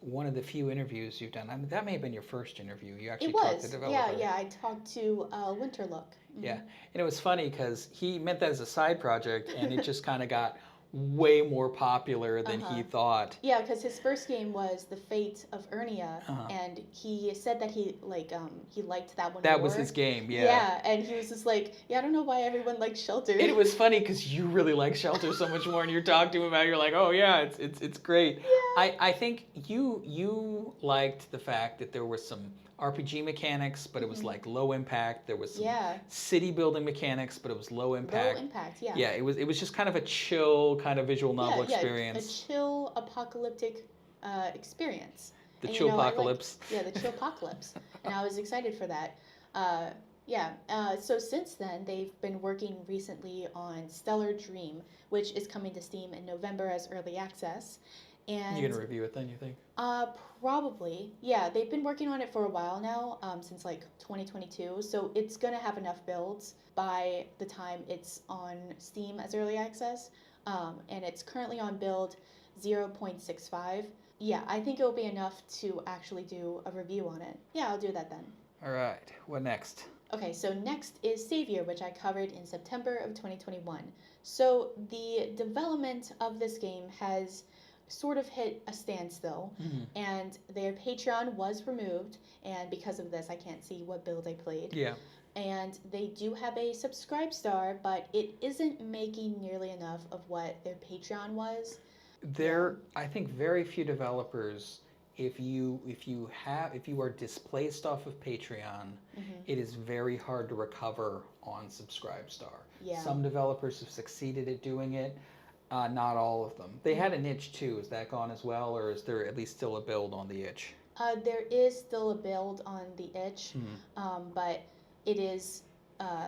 Speaker 2: one of the few interviews you've done. I mean, that may have been your first interview. You actually talked to the developer.
Speaker 1: Yeah, I talked to Winterlook.
Speaker 2: Yeah, and it was funny because he meant that as a side project, and it just kind of got way more popular than he thought.
Speaker 1: Yeah, because his first game was The Fate of Urnia, and he said that he liked that one.
Speaker 2: That
Speaker 1: more.
Speaker 2: was his game, yeah.
Speaker 1: Yeah, and he was just like, I don't know why everyone likes Shelter.
Speaker 2: And it was funny because you really like Shelter so much more, and you're talking to him about it, you're like, oh yeah, it's great.
Speaker 1: Yeah.
Speaker 2: I think you liked the fact that there were some RPG mechanics, but it was like low impact. There was some city building mechanics, but it was low impact.
Speaker 1: Low impact, yeah.
Speaker 2: Yeah, it was just kind of a chill kind of visual novel experience.
Speaker 1: A chill apocalyptic experience.
Speaker 2: The chill-pocalypse.
Speaker 1: The chill-pocalypse. And I was excited for that. So since then, they've been working recently on Stellar Dream, which is coming to Steam in November as early access. And
Speaker 2: you're going to review it then, you think?
Speaker 1: Probably. Yeah, they've been working on it for a while now, since like 2022. So it's going to have enough builds by the time it's on Steam as early access. And it's currently on build 0.65. Yeah, I think it will be enough to actually do a review on it. Yeah, I'll do that then.
Speaker 2: All right. What next?
Speaker 1: Okay, so next is Savior, which I covered in September of 2021. So the development of this game has sort of hit a standstill, and their Patreon was removed, and because of this I can't see what build I played.
Speaker 2: Yeah.
Speaker 1: And they do have a subscribe star, but it isn't making nearly enough of what their Patreon was.
Speaker 2: I think very few developers if you are displaced off of Patreon, it is very hard to recover on Subscribestar.
Speaker 1: Yeah.
Speaker 2: Some developers have succeeded at doing it, not all of them. They had an itch too. Is that gone as well, or is there at least still a build on the itch?
Speaker 1: There is still a build on the itch, but it is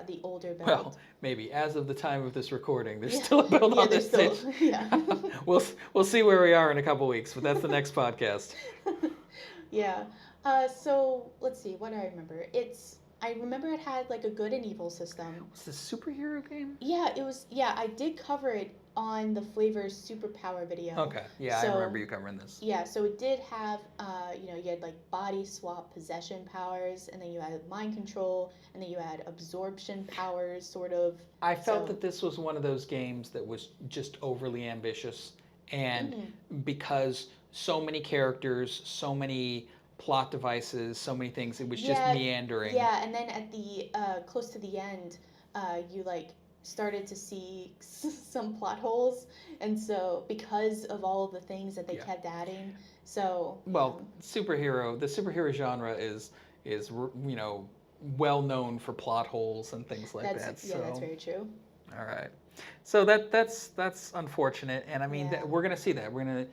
Speaker 1: the older build.
Speaker 2: Well, maybe as of the time of this recording, there's still a build on this itch.
Speaker 1: Yeah.
Speaker 2: We'll see where we are in a couple weeks, but that's the next podcast.
Speaker 1: Yeah. So let's see. What do I remember? I remember it had like a good and evil system.
Speaker 2: Was this a superhero game?
Speaker 1: Yeah, it was. Yeah, I did cover it on the Flavors Superpower video.
Speaker 2: Okay. Yeah, I remember you covering this.
Speaker 1: Yeah, so it did have, you had like body swap possession powers, and then you had mind control, and then you had absorption powers, sort of.
Speaker 2: I felt that this was one of those games that was just overly ambitious, and because so many characters, so many plot devices, so many things, it was just meandering.
Speaker 1: Yeah, and then at the close to the end, you like started to see some plot holes, and so because of all of the things that they kept adding, so
Speaker 2: the superhero genre is well known for plot holes and things like that.
Speaker 1: Yeah, that's very true.
Speaker 2: All right, so that's unfortunate, and I mean we're gonna see that. We're gonna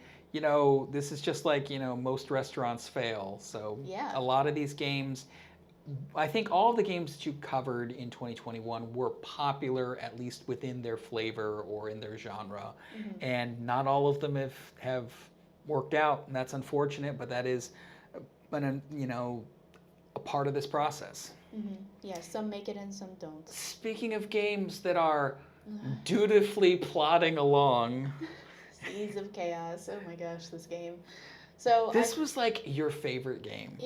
Speaker 2: this is just like most restaurants fail. So a lot of these games. I think all of the games that you covered in 2021 were popular, at least within their flavor or in their genre, and not all of them have worked out, and that's unfortunate. But that is, a part of this process.
Speaker 1: Yeah, some make it and some don't.
Speaker 2: Speaking of games that are dutifully plodding along,
Speaker 1: Seas of Chaos. Oh my gosh, this game. So
Speaker 2: this was like your favorite game.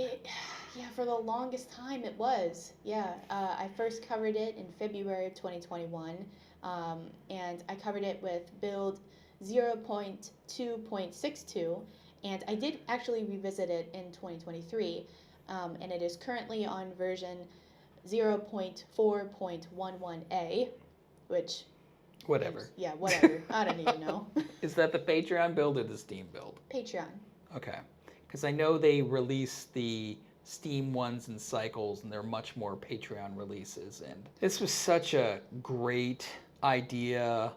Speaker 1: Yeah, for the longest time it was. Yeah, I first covered it in February of 2021, and I covered it with build 0.2.62, and I did actually revisit it in 2023, and it is currently on version 0.4.11a, which...
Speaker 2: Whatever.
Speaker 1: Yeah, whatever. I don't even know.
Speaker 2: Is that the Patreon build or the Steam build?
Speaker 1: Patreon.
Speaker 2: Okay, because I know they release the Steam ones in cycles, and they're much more Patreon releases. And this was such a great idea,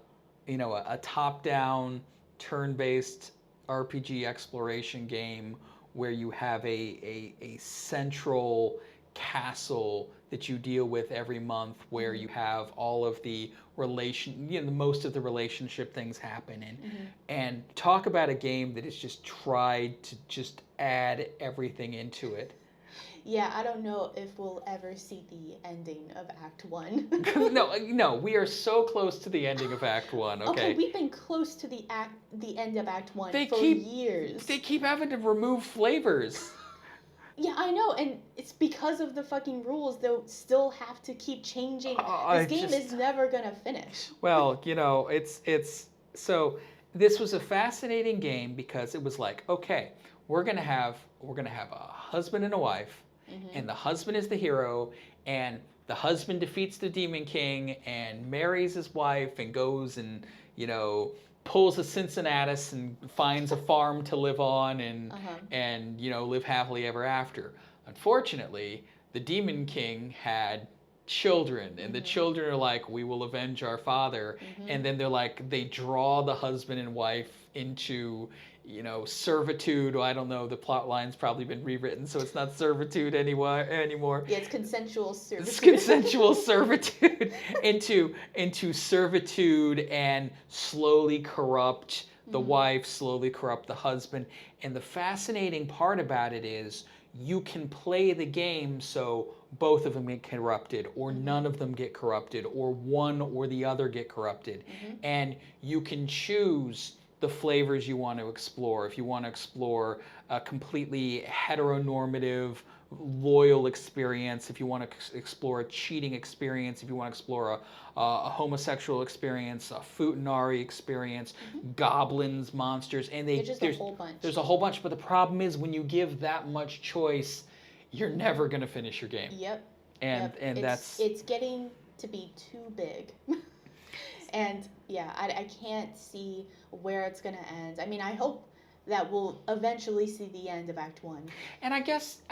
Speaker 2: a top-down, turn-based RPG exploration game where you have a central castle that you deal with every month, where you have all of the most of the relationship things happen in. And talk about a game that has just tried to just add everything into it.
Speaker 1: Yeah, I don't know if we'll ever see the ending of Act 1.
Speaker 2: No, we are so close to the ending of Act 1, okay?
Speaker 1: We've been close to the end of Act 1 years.
Speaker 2: They keep having to remove flavors.
Speaker 1: Yeah, I know, and it's because of the fucking rules. They'll still have to keep changing. This game is never gonna finish.
Speaker 2: Well, it's so this was a fascinating game because it was like, okay, we're gonna have a husband and a wife, and the husband is the hero, and the husband defeats the Demon King and marries his wife and goes and pulls a Cincinnatus and finds a farm to live on and live happily ever after. Unfortunately, the Demon King had children, and the children are like, we will avenge our father, and then they're like, they draw the husband and wife into servitude. I don't know, the plot line's probably been rewritten, so it's not servitude anymore.
Speaker 1: Yeah, it's consensual servitude.
Speaker 2: It's consensual servitude into servitude, and slowly corrupt the wife, slowly corrupt the husband. And the fascinating part about it is you can play the game so both of them get corrupted, or none of them get corrupted, or one or the other get corrupted. And you can choose the flavors you want to explore. If you want to explore a completely heteronormative, loyal experience, if you want to explore a cheating experience, if you want to explore a homosexual experience, a futanari experience, goblins, monsters, and there's
Speaker 1: a whole bunch.
Speaker 2: There's a whole bunch, but the problem is when you give that much choice, you're never going to finish your game.
Speaker 1: Yep.
Speaker 2: And
Speaker 1: it's getting to be too big. And yeah, I can't see where it's going to end. I mean, I hope that will eventually see the end of Act 1.
Speaker 2: And I guess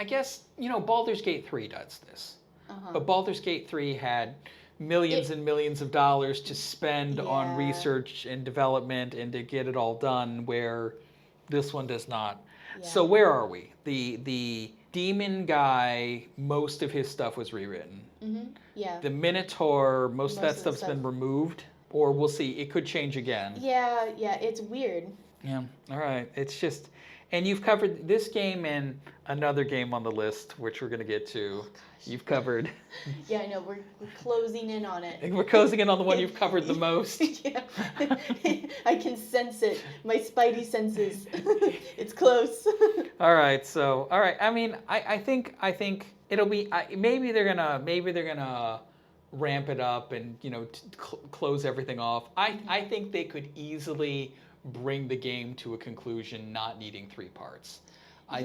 Speaker 2: Baldur's Gate 3 does this. But Baldur's Gate 3 had millions and millions of dollars to spend on research and development and to get it all done, where this one does not.
Speaker 1: Yeah.
Speaker 2: So where are we? The demon guy, most of his stuff was rewritten.
Speaker 1: Yeah.
Speaker 2: The Minotaur, most of that stuff's been removed. Or we'll see. It could change again.
Speaker 1: Yeah, it's weird.
Speaker 2: Yeah, all right. It's just... And you've covered this game and another game on the list, which we're going to get to. Oh, gosh. You've covered...
Speaker 1: Yeah, I know. We're closing in on it.
Speaker 2: We're closing in on the one you've covered the most.
Speaker 1: Yeah. I can sense it. My spidey senses. It's close.
Speaker 2: All right. I mean, I think it'll be... maybe they're gonna ramp it up and, close everything off. I think they could easily bring the game to a conclusion not needing 3 parts. I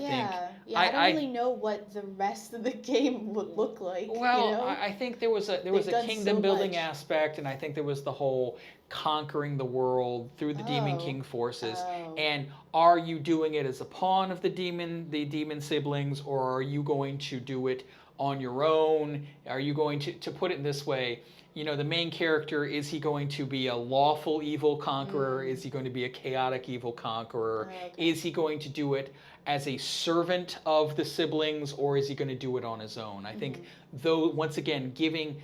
Speaker 2: don't really know what the rest of the game would look like. Well, I think there was a kingdom building aspect, and I think there was the whole conquering the world through the Demon King forces. And are you doing it as a pawn of the demon siblings, or are you going to do it on your own? Are you going to put it in this way? The main character, is he going to be a lawful evil conqueror? Is he going to be a chaotic evil conqueror? Is he going to do it as a servant of the siblings, or is he going to do it on his own? I think, though, once again, giving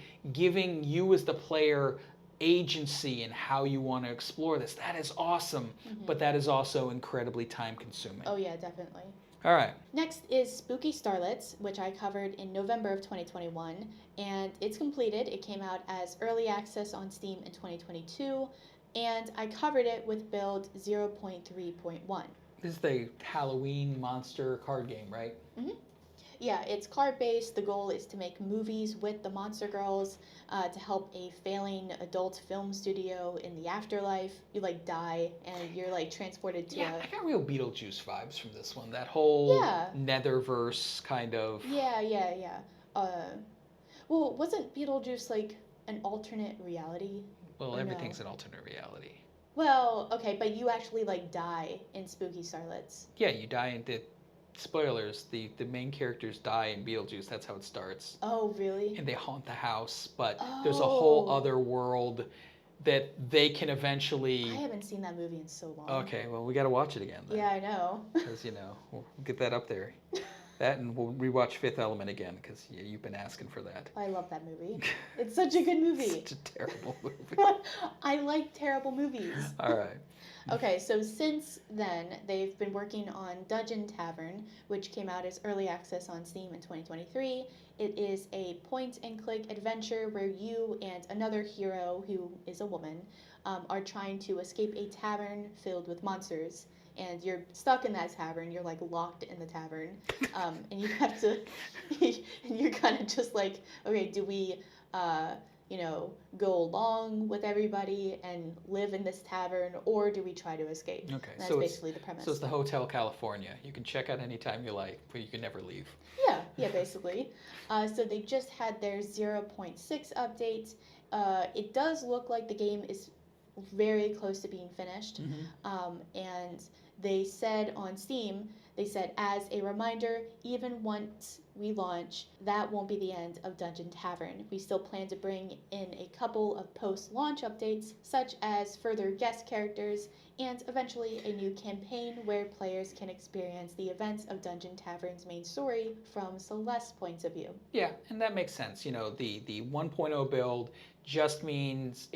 Speaker 2: you as the player agency in how you want to explore this, that is awesome, but that is also incredibly time consuming.
Speaker 1: Oh yeah, definitely.
Speaker 2: All right.
Speaker 1: Next is Spooky Starlets, which I covered in November of 2021, and it's completed. It came out as early access on Steam in 2022, and I covered it with build 0.3.1.
Speaker 2: This is the Halloween monster card game, right?
Speaker 1: Yeah, it's card-based. The goal is to make movies with the Monster Girls to help a failing adult film studio in the afterlife. You, die, and you're, transported to
Speaker 2: I got real Beetlejuice vibes from this one. That whole Netherverse kind of...
Speaker 1: Yeah. Well, wasn't Beetlejuice, an alternate reality?
Speaker 2: Well, everything's an alternate reality.
Speaker 1: Well, okay, but you actually, die in Spooky Starlets.
Speaker 2: Yeah, you die in the... Spoilers, the main characters die in Beetlejuice. That's how it starts.
Speaker 1: Oh, really?
Speaker 2: And they haunt the house, but there's a whole other world that they can eventually...
Speaker 1: I haven't seen that movie in so long.
Speaker 2: Okay, well, we got to watch it again then.
Speaker 1: Yeah, I know.
Speaker 2: Because, we'll get that up there. That, and we'll rewatch Fifth Element again, because you've been asking for that.
Speaker 1: I love that movie. It's such a good movie.
Speaker 2: Such a terrible movie.
Speaker 1: I like terrible movies.
Speaker 2: All right.
Speaker 1: Okay, so since then, they've been working on Dungeon Tavern, which came out as early access on Steam in 2023. It is a point-and-click adventure where you and another hero, who is a woman, are trying to escape a tavern filled with monsters. And you're stuck in that tavern. You're locked in the tavern, and you have to. And you're kind of just okay, do we, go along with everybody and live in this tavern, or do we try to escape?
Speaker 2: Okay,
Speaker 1: and that's basically the premise.
Speaker 2: So it's the Hotel California. You can check out anytime you like, but you can never leave.
Speaker 1: Yeah, basically. So they just had their 0.6 update. It does look like the game is very close to being finished, and they said on Steam, as a reminder, even once we launch, that won't be the end of Dungeon Tavern. We still plan to bring in a couple of post-launch updates, such as further guest characters, and eventually a new campaign where players can experience the events of Dungeon Tavern's main story from Celeste's point of view.
Speaker 2: Yeah, and that makes sense. The 1.0 build just means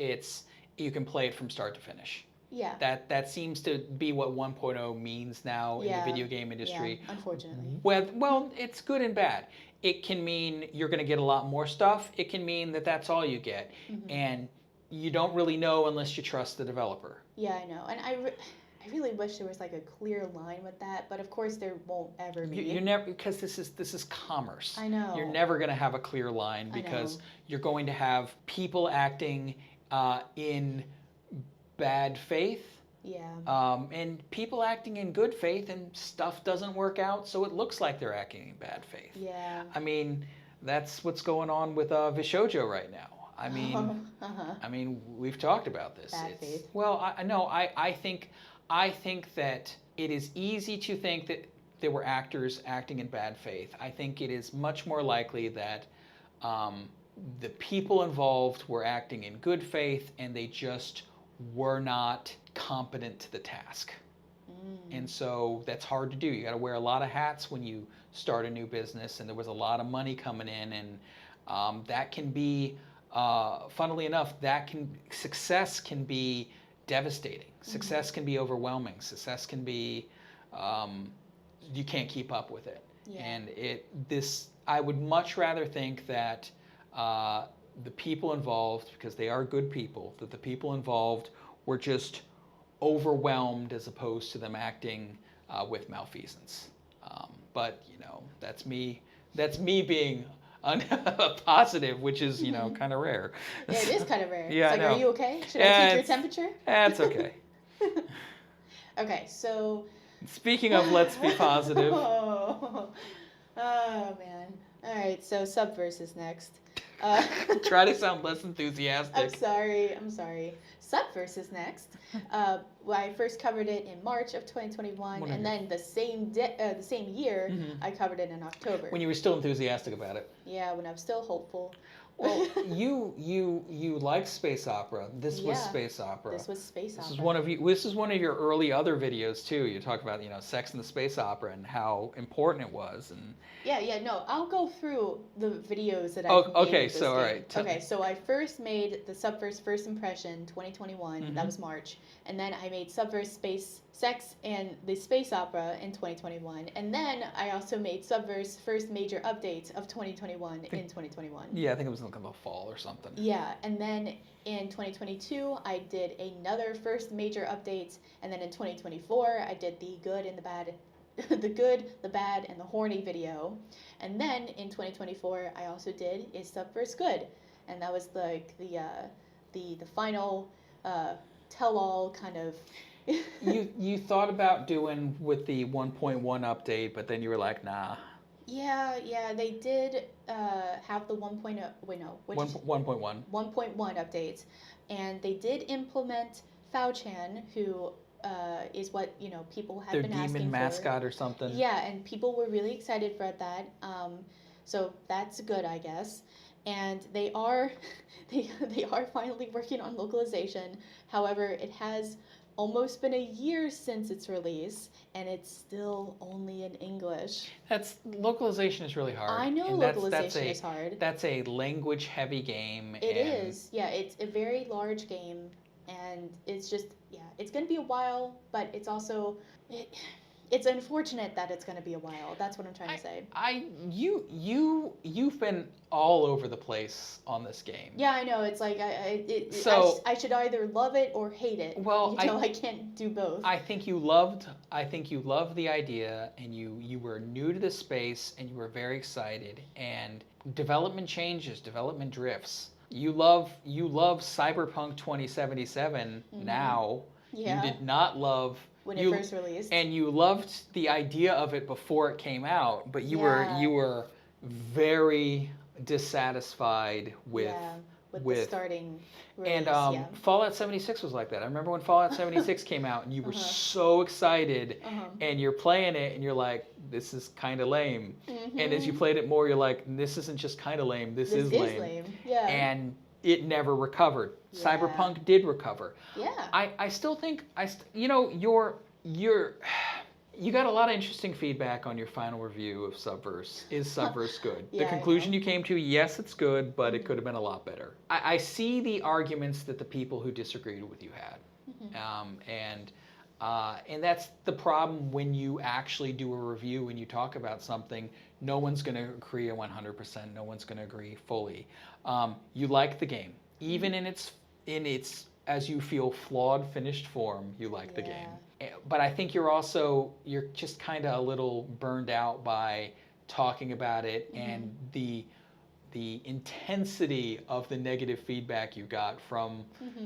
Speaker 2: you can play it from start to finish.
Speaker 1: Yeah.
Speaker 2: That seems to be what 1.0 means now in the video game industry.
Speaker 1: Yeah, unfortunately.
Speaker 2: Well, it's good and bad. It can mean you're going to get a lot more stuff. It can mean that that's all you get. And you don't really know unless you trust the developer.
Speaker 1: Yeah, I know. And I really wish there was a clear line with that, but of course there won't ever be.
Speaker 2: You're never, because this is commerce.
Speaker 1: I know.
Speaker 2: You're never going to have a clear line because you're going to have people acting in bad faith.
Speaker 1: Yeah.
Speaker 2: And people acting in good faith, and stuff doesn't work out, so it looks like they're acting in bad faith.
Speaker 1: Yeah.
Speaker 2: I mean, that's what's going on with Vishojo right now. I mean, we've talked about this.
Speaker 1: Bad faith.
Speaker 2: Well, I think that it is easy to think that there were actors acting in bad faith. I think it is much more likely that the people involved were acting in good faith and they just were not competent to the task. And so that's hard to do. You got to wear a lot of hats when you start a new business, and there was a lot of money coming in, and that can be, funnily enough, success can be devastating. Success can be overwhelming. Success can be, you can't keep up with it.
Speaker 1: Yeah.
Speaker 2: And I would much rather think that the people involved, because they are good people, that the people involved were just overwhelmed as opposed to them acting with malfeasance. But that's me being positive, which is kind of rare.
Speaker 1: Yeah, it is kind of rare.
Speaker 2: Yeah,
Speaker 1: it's like,
Speaker 2: I know.
Speaker 1: Are you okay? Should I take your temperature?
Speaker 2: That's okay.
Speaker 1: Okay, so
Speaker 2: speaking of let's be positive.
Speaker 1: Oh man. All right, so Subverse is next.
Speaker 2: Try to sound less enthusiastic.
Speaker 1: I'm sorry. Subverse is next. I first covered it in March of 2021, and then the same year, I covered it in October.
Speaker 2: When you were still enthusiastic about it.
Speaker 1: Yeah, when I was still hopeful.
Speaker 2: Well, you like space opera. This was space opera.
Speaker 1: This was space opera.
Speaker 2: This is one of your early other videos too. You talk about sex in the space opera and how important it was. And
Speaker 1: no, I'll go through the videos that I made.
Speaker 2: Okay,
Speaker 1: with this
Speaker 2: so
Speaker 1: game.
Speaker 2: all right.
Speaker 1: Okay, so I first made the Subverse First Impression 2021. That was March, and then I made Subverse Space Sex and the Space Opera in 2021, and then I also made Subverse First Major Updates of 2021 in 2021.
Speaker 2: Yeah, I think it was in the fall or something.
Speaker 1: Yeah, and then in 2022 I did another First Major Updates, and then in 2024 I did the good and the bad. The good, the bad, and the horny video. And then in 2024 I also did Is Subverse Good? And that was like the final tell-all kind of.
Speaker 2: you thought about doing with the 1.1 update, but then you were like, nah.
Speaker 1: Yeah, they did have the 1.0, wait no,
Speaker 2: 1.1
Speaker 1: updates, and they did implement Fao-chan, who is what people have been asking for. Their
Speaker 2: demon mascot or something.
Speaker 1: Yeah, and people were really excited for that. So that's good, I guess. And they are finally working on localization. However, it has almost been a year since its release, and it's still only in English.
Speaker 2: Localization is really hard.
Speaker 1: I know localization is hard.
Speaker 2: That's a language-heavy game.
Speaker 1: It is. Yeah, it's a very large game, and it's just it's gonna be a while, but it's also it's unfortunate that it's gonna be a while. That's what I'm trying to say.
Speaker 2: You've been all over the place on this game.
Speaker 1: Yeah, I know. It's like I should either love it or hate it.
Speaker 2: Well,
Speaker 1: I can't do both.
Speaker 2: I think you loved the idea, and you were new to the space, and you were very excited. And development changes, development drifts. You love Cyberpunk 2077 now.
Speaker 1: Yeah.
Speaker 2: You did not love
Speaker 1: when it first released.
Speaker 2: And you loved the idea of it before it came out, but you were very dissatisfied with
Speaker 1: the starting release.
Speaker 2: And Fallout 76 was like that. I remember when Fallout 76 came out, and you were so excited, and you're playing it, and you're like, this is kind of lame. And as you played it more, you're like, this isn't just kind of lame, this is lame.
Speaker 1: Yeah.
Speaker 2: And it never recovered. Yeah. Cyberpunk did recover.
Speaker 1: Yeah.
Speaker 2: I still think you got a lot of interesting feedback on your final review of Subverse. Is Subverse good?
Speaker 1: Yeah,
Speaker 2: the conclusion you came to, yes, it's good, but it could have been a lot better. I see the arguments that the people who disagreed with you had. And that's the problem when you actually do a review and you talk about something. No one's going to agree 100%. No one's going to agree fully. You like the game, even in its as you feel flawed finished form. You like the game, but I think you're just kind of a little burned out by talking about it and the intensity of the negative feedback you got from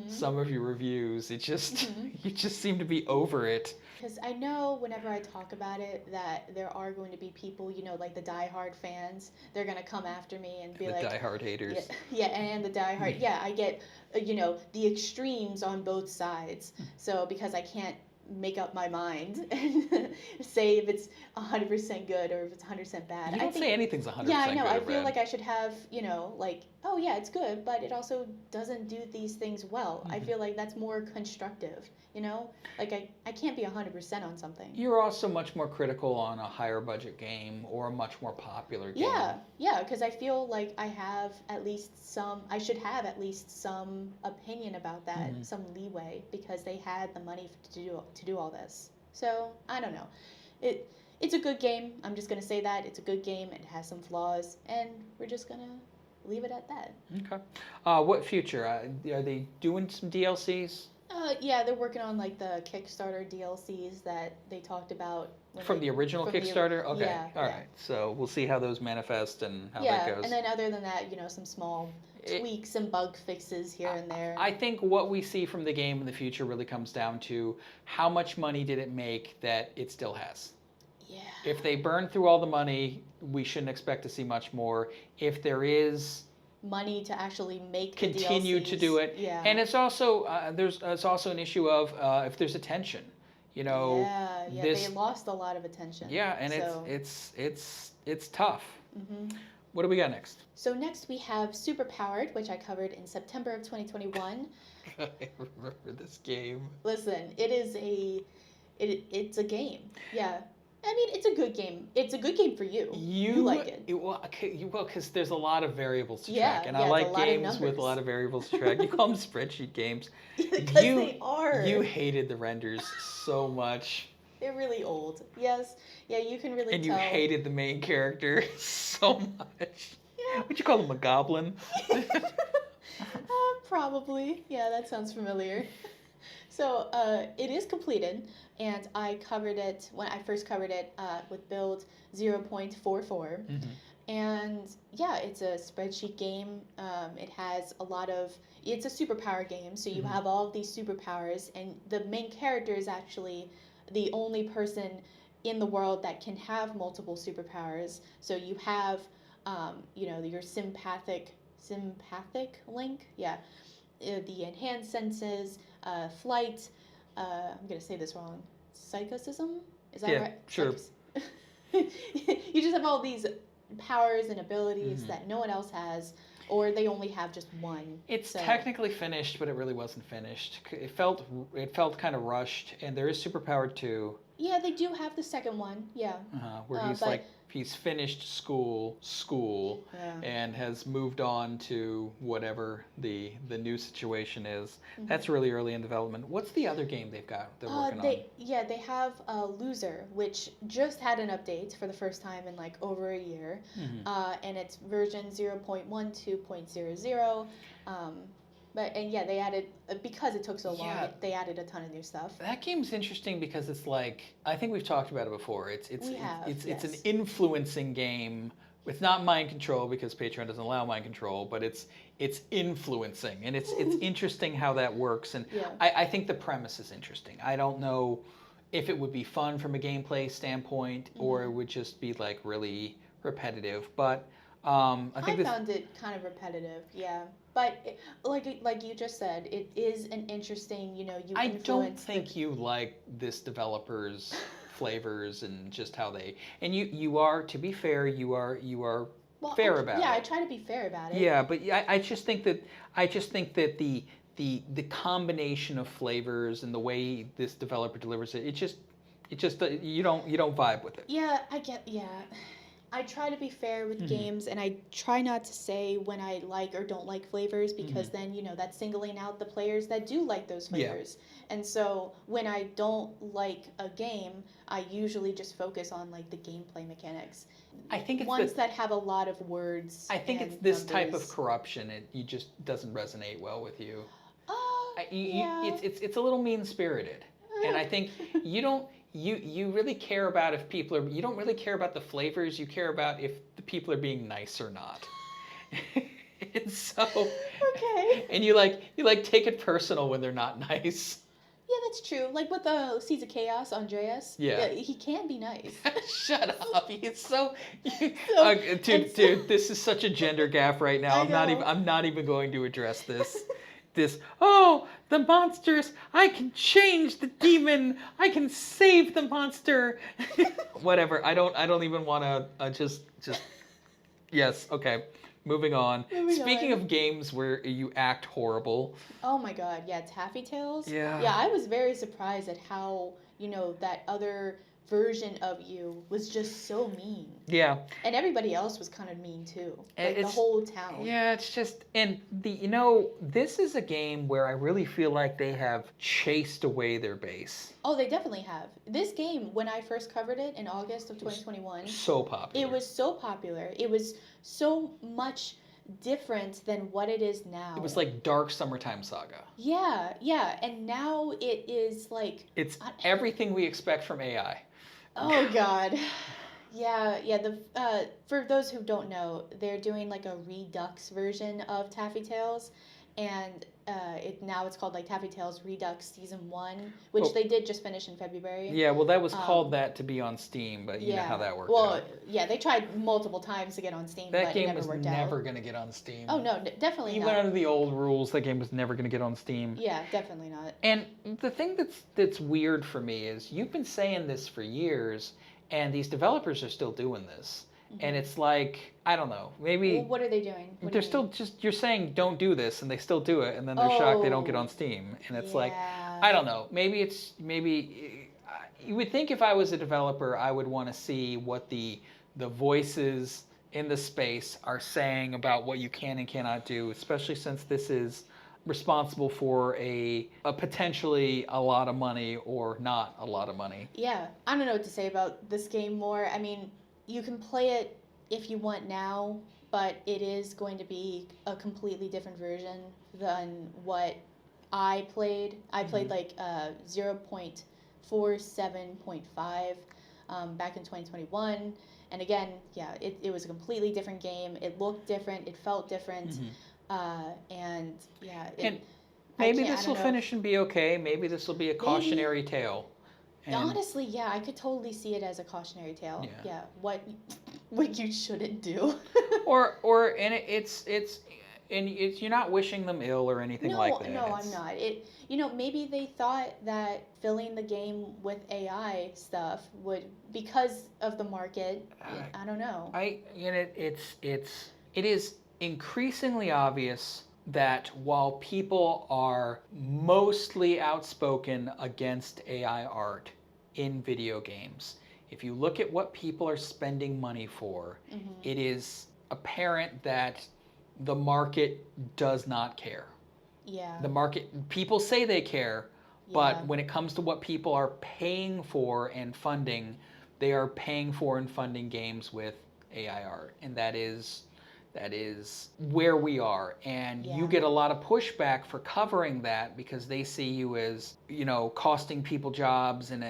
Speaker 2: some of your reviews. It just you just seem to be over it.
Speaker 1: Because I know whenever I talk about it that there are going to be people, like the diehard fans, they're going to come after me and be
Speaker 2: the
Speaker 1: like...
Speaker 2: The diehard haters.
Speaker 1: Yeah, and the diehard... I get, the extremes on both sides. So because I can't make up my mind and say if it's 100% good or if it's 100% bad.
Speaker 2: You don't say anything's 100%
Speaker 1: Yeah, I know.
Speaker 2: good
Speaker 1: I
Speaker 2: or
Speaker 1: feel
Speaker 2: bad.
Speaker 1: like I should have, like, oh yeah, it's good, but it also doesn't do these things well. I feel like that's more constructive, Like I can't be 100% on something.
Speaker 2: You're also much more critical on a higher budget game or a much more popular game.
Speaker 1: Yeah, because I feel like I should have at least some opinion about that, some leeway, because they had the money to do all this. So I don't know. It's a good game. I'm just gonna say that it's a good game. It has some flaws, and we're just gonna leave it at that.
Speaker 2: Okay. What future? Are they doing some DLCs?
Speaker 1: Yeah, they're working on like the Kickstarter DLCs that they talked about
Speaker 2: From the original Kickstarter? Okay.
Speaker 1: Yeah,
Speaker 2: All right. So we'll see how those manifest and how that
Speaker 1: Yeah,
Speaker 2: goes.
Speaker 1: and then other than that, some small tweaks and bug fixes here and there.
Speaker 2: I think what we see from the game in the future really comes down to how much money did it make that it still has.
Speaker 1: Yeah.
Speaker 2: If they burn through all the money, we shouldn't expect to see much more. If there is
Speaker 1: money to actually make
Speaker 2: continue
Speaker 1: the DLCs,
Speaker 2: to do it,
Speaker 1: yeah.
Speaker 2: And it's also it's also an issue of if there's attention,
Speaker 1: Yeah, they lost a lot of attention.
Speaker 2: Yeah, and
Speaker 1: so.
Speaker 2: it's tough. What do we got next?
Speaker 1: So next we have Superpowerd, which I covered in September of 2021.
Speaker 2: I remember this game.
Speaker 1: Listen, it's a game. Yeah. I mean, it's a good game. It's a good game for you. You like it.
Speaker 2: Well, because there's a lot of variables to
Speaker 1: Yeah,
Speaker 2: track, and
Speaker 1: yeah,
Speaker 2: I like
Speaker 1: it's a lot of
Speaker 2: games with a lot of variables to track. You call them spreadsheet games.
Speaker 1: Because they are.
Speaker 2: You hated the renders so much.
Speaker 1: They're really old. Yes. Yeah, you can really
Speaker 2: and
Speaker 1: tell.
Speaker 2: And you hated the main character so much. Yeah. Would you call him a goblin?
Speaker 1: Probably. Yeah, that sounds familiar. So it is completed, and I covered it when I first covered it with build 0.44. And yeah, it's a spreadsheet game. It has it's a superpower game, so you have all of these superpowers, and the main character is actually the only person in the world that can have multiple superpowers. So you have, your sympathic link, the enhanced senses, flight. I'm gonna say this wrong. Psychicism? Is that right?
Speaker 2: Sure.
Speaker 1: You just have all these powers and abilities that no one else has, or they only have just one.
Speaker 2: It's technically finished, but it really wasn't finished. It felt kind of rushed, and there is Superpowerd 2.
Speaker 1: Yeah, they do have the second one. Yeah.
Speaker 2: Where he's finished school, and has moved on to whatever the new situation is. That's really early in development. What's the other game they're working on?
Speaker 1: Yeah, they have Loser, which just had an update for the first time in like over a year, and it's version 0.12.00. They added, because it took so long, they added a ton of new stuff.
Speaker 2: That game's interesting because it's like, I think we've talked about it before. It's an influencing game. It's not mind control because Patreon doesn't allow mind control, but it's influencing, and it's interesting how that works. And I think the premise is interesting. I don't know if it would be fun from a gameplay standpoint or it would just be like really repetitive, but I
Speaker 1: found it kind of repetitive, yeah. But like you just said, it is an interesting,
Speaker 2: I don't think you like this developer's flavors and just how they. And you are, to be fair, you are fair about it.
Speaker 1: Yeah, I try to be fair about it.
Speaker 2: Yeah, but I just think that the combination of flavors and the way this developer delivers it, it just you don't vibe with it.
Speaker 1: Yeah, I try to be fair with games, and I try not to say when I like or don't like flavors, because then, that's singling out the players that do like those flavors. Yeah. And so when I don't like a game, I usually just focus on like the gameplay mechanics.
Speaker 2: I think it's
Speaker 1: ones that have a lot of words.
Speaker 2: I think it's this type of corruption. It just doesn't resonate well with you. It's a little mean-spirited, and I think you don't. You really care about if people are. You don't really care about the flavors. You care about if the people are being nice or not. And so.
Speaker 1: Okay.
Speaker 2: And you take it personal when they're not nice.
Speaker 1: Yeah, that's true. Like with the Seeds of Chaos, Andreas.
Speaker 2: Yeah.
Speaker 1: He can be nice.
Speaker 2: Shut up! He's so. Dude, this is such a gender gap right now. I'm not even going to address this. this, oh, the monsters, I can change the demon, I can save the monster. Whatever. I don't even want to just yes, okay. Moving on. Speaking of games where you act horrible.
Speaker 1: Oh my god, yeah, Taffy Tales.
Speaker 2: Yeah.
Speaker 1: Yeah, I was very surprised at how, that other version of you was just so mean.
Speaker 2: Yeah.
Speaker 1: And everybody else was kind of mean too. Like the
Speaker 2: It's,
Speaker 1: whole town.
Speaker 2: Yeah, it's just, and this is a game where I really feel like they have chased away their base.
Speaker 1: Oh, they definitely have. This game, when I first covered it in August of 2021,
Speaker 2: so popular.
Speaker 1: It was so popular. It was so much different than what it is now.
Speaker 2: It was like Dark Summertime Saga.
Speaker 1: Yeah, yeah, and now it is like
Speaker 2: it's everything we expect from AI.
Speaker 1: Oh God. Yeah. For those who don't know, they're doing like a Redux version of Taffy Tales, and it's called like Taffy Tales Redux Season 1, which they did just finish in February.
Speaker 2: Yeah, well, that was called that to be on Steam, but you know how that worked out.
Speaker 1: Well, yeah, they tried multiple times to get on Steam, but it never worked out.
Speaker 2: That game was never going to get on Steam.
Speaker 1: Oh no, definitely not.
Speaker 2: Even under the old rules, that game was never going to get on Steam.
Speaker 1: Yeah, definitely not.
Speaker 2: And the thing that's weird for me is you've been saying this for years, and these developers are still doing this. Mm-hmm. And it's like, I don't know, maybe...
Speaker 1: Well, what are they doing?
Speaker 2: They're still just, you're saying don't do this, and they still do it, and then they're shocked they don't get on Steam. And it's like, I don't know, maybe you would think if I was a developer, I would want to see what the voices in the space are saying about what you can and cannot do, especially since this is responsible for a potentially a lot of money or not a lot of money.
Speaker 1: Yeah, I don't know what to say about this game more. I mean, you can play it if you want now, but it is going to be a completely different version than what I played. I played like 0.47.5 back in 2021. And again, yeah, it was a completely different game. It looked different. It felt different. Mm-hmm. And yeah.
Speaker 2: And maybe this will finish and be okay. Maybe this will be a cautionary tale. And
Speaker 1: honestly, yeah, I could totally see it as a cautionary tale. Yeah, what you shouldn't do.
Speaker 2: You're not wishing them ill or anything like that.
Speaker 1: No, I'm not. Maybe they thought that filling the game with AI stuff would, because of the market. I don't know.
Speaker 2: It is increasingly obvious that while people are mostly outspoken against AI art in video games, if you look at what people are spending money for, mm-hmm. it is apparent that the market does not care.
Speaker 1: Yeah.
Speaker 2: The market, people say they care, but when it comes to what people are paying for and funding, they are paying for and funding games with AI art, and that is where we are. And you get a lot of pushback for covering that because they see you as, costing people jobs in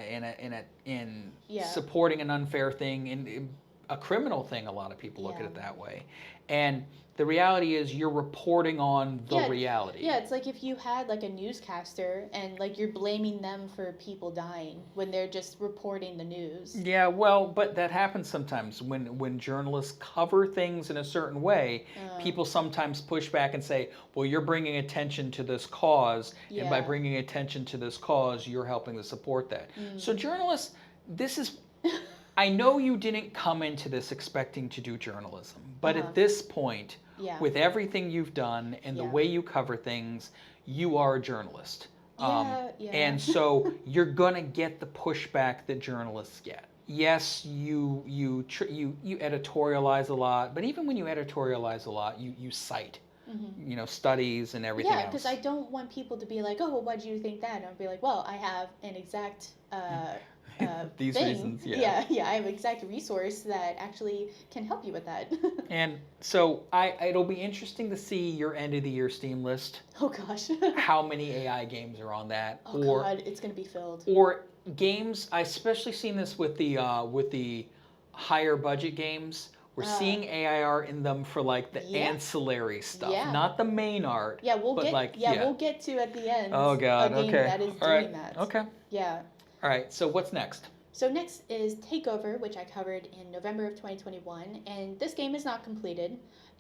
Speaker 2: supporting an unfair thing and a criminal thing. A lot of people look at it that way. And the reality is you're reporting on the reality.
Speaker 1: Yeah, it's like if you had like a newscaster and like you're blaming them for people dying when they're just reporting the news.
Speaker 2: Yeah, well, but that happens sometimes when journalists cover things in a certain way. People sometimes push back and say, well, you're bringing attention to this cause, and by bringing attention to this cause, you're helping to support that. So journalists, this is... I know you didn't come into this expecting to do journalism, but at this point, with everything you've done and the way you cover things, you are a journalist. And so you're gonna get the pushback that journalists get. Yes, you editorialize a lot, but even when you editorialize a lot, you cite. Mm-hmm. Studies and everything else.
Speaker 1: Yeah, because I don't want people to be like, oh, well, why do you think that? And I'll be like, well, I have an exact
Speaker 2: these
Speaker 1: thing.
Speaker 2: Reasons,
Speaker 1: I have an exact resource that actually can help you with that.
Speaker 2: And so it'll be interesting to see your end of the year Steam list.
Speaker 1: Oh gosh.
Speaker 2: How many AI games are on that?
Speaker 1: Oh God, it's gonna be filled.
Speaker 2: Or games. I especially seen this with the higher budget games. We're seeing AI art in them for like the ancillary stuff, not the main art.
Speaker 1: Yeah, we'll get to at the end.
Speaker 2: Oh God,
Speaker 1: a game that is doing that.
Speaker 2: Okay.
Speaker 1: Yeah.
Speaker 2: All right. So what's next?
Speaker 1: So next is Takeover, which I covered in November of 2021, and this game is not completed,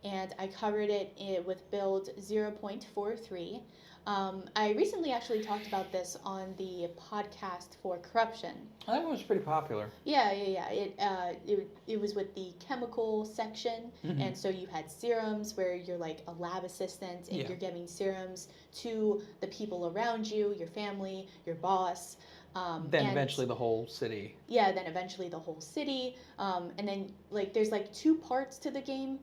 Speaker 1: and I covered it with build 0.43. I recently actually talked about this on the podcast for Corruption.
Speaker 2: That one was pretty popular.
Speaker 1: Yeah. It was with the chemical section, and so you had serums where you're like a lab assistant, and you're giving serums to the people around you, your family, your boss.
Speaker 2: Then eventually the whole city.
Speaker 1: Yeah, then eventually the whole city. And then like there's like two parts to the game,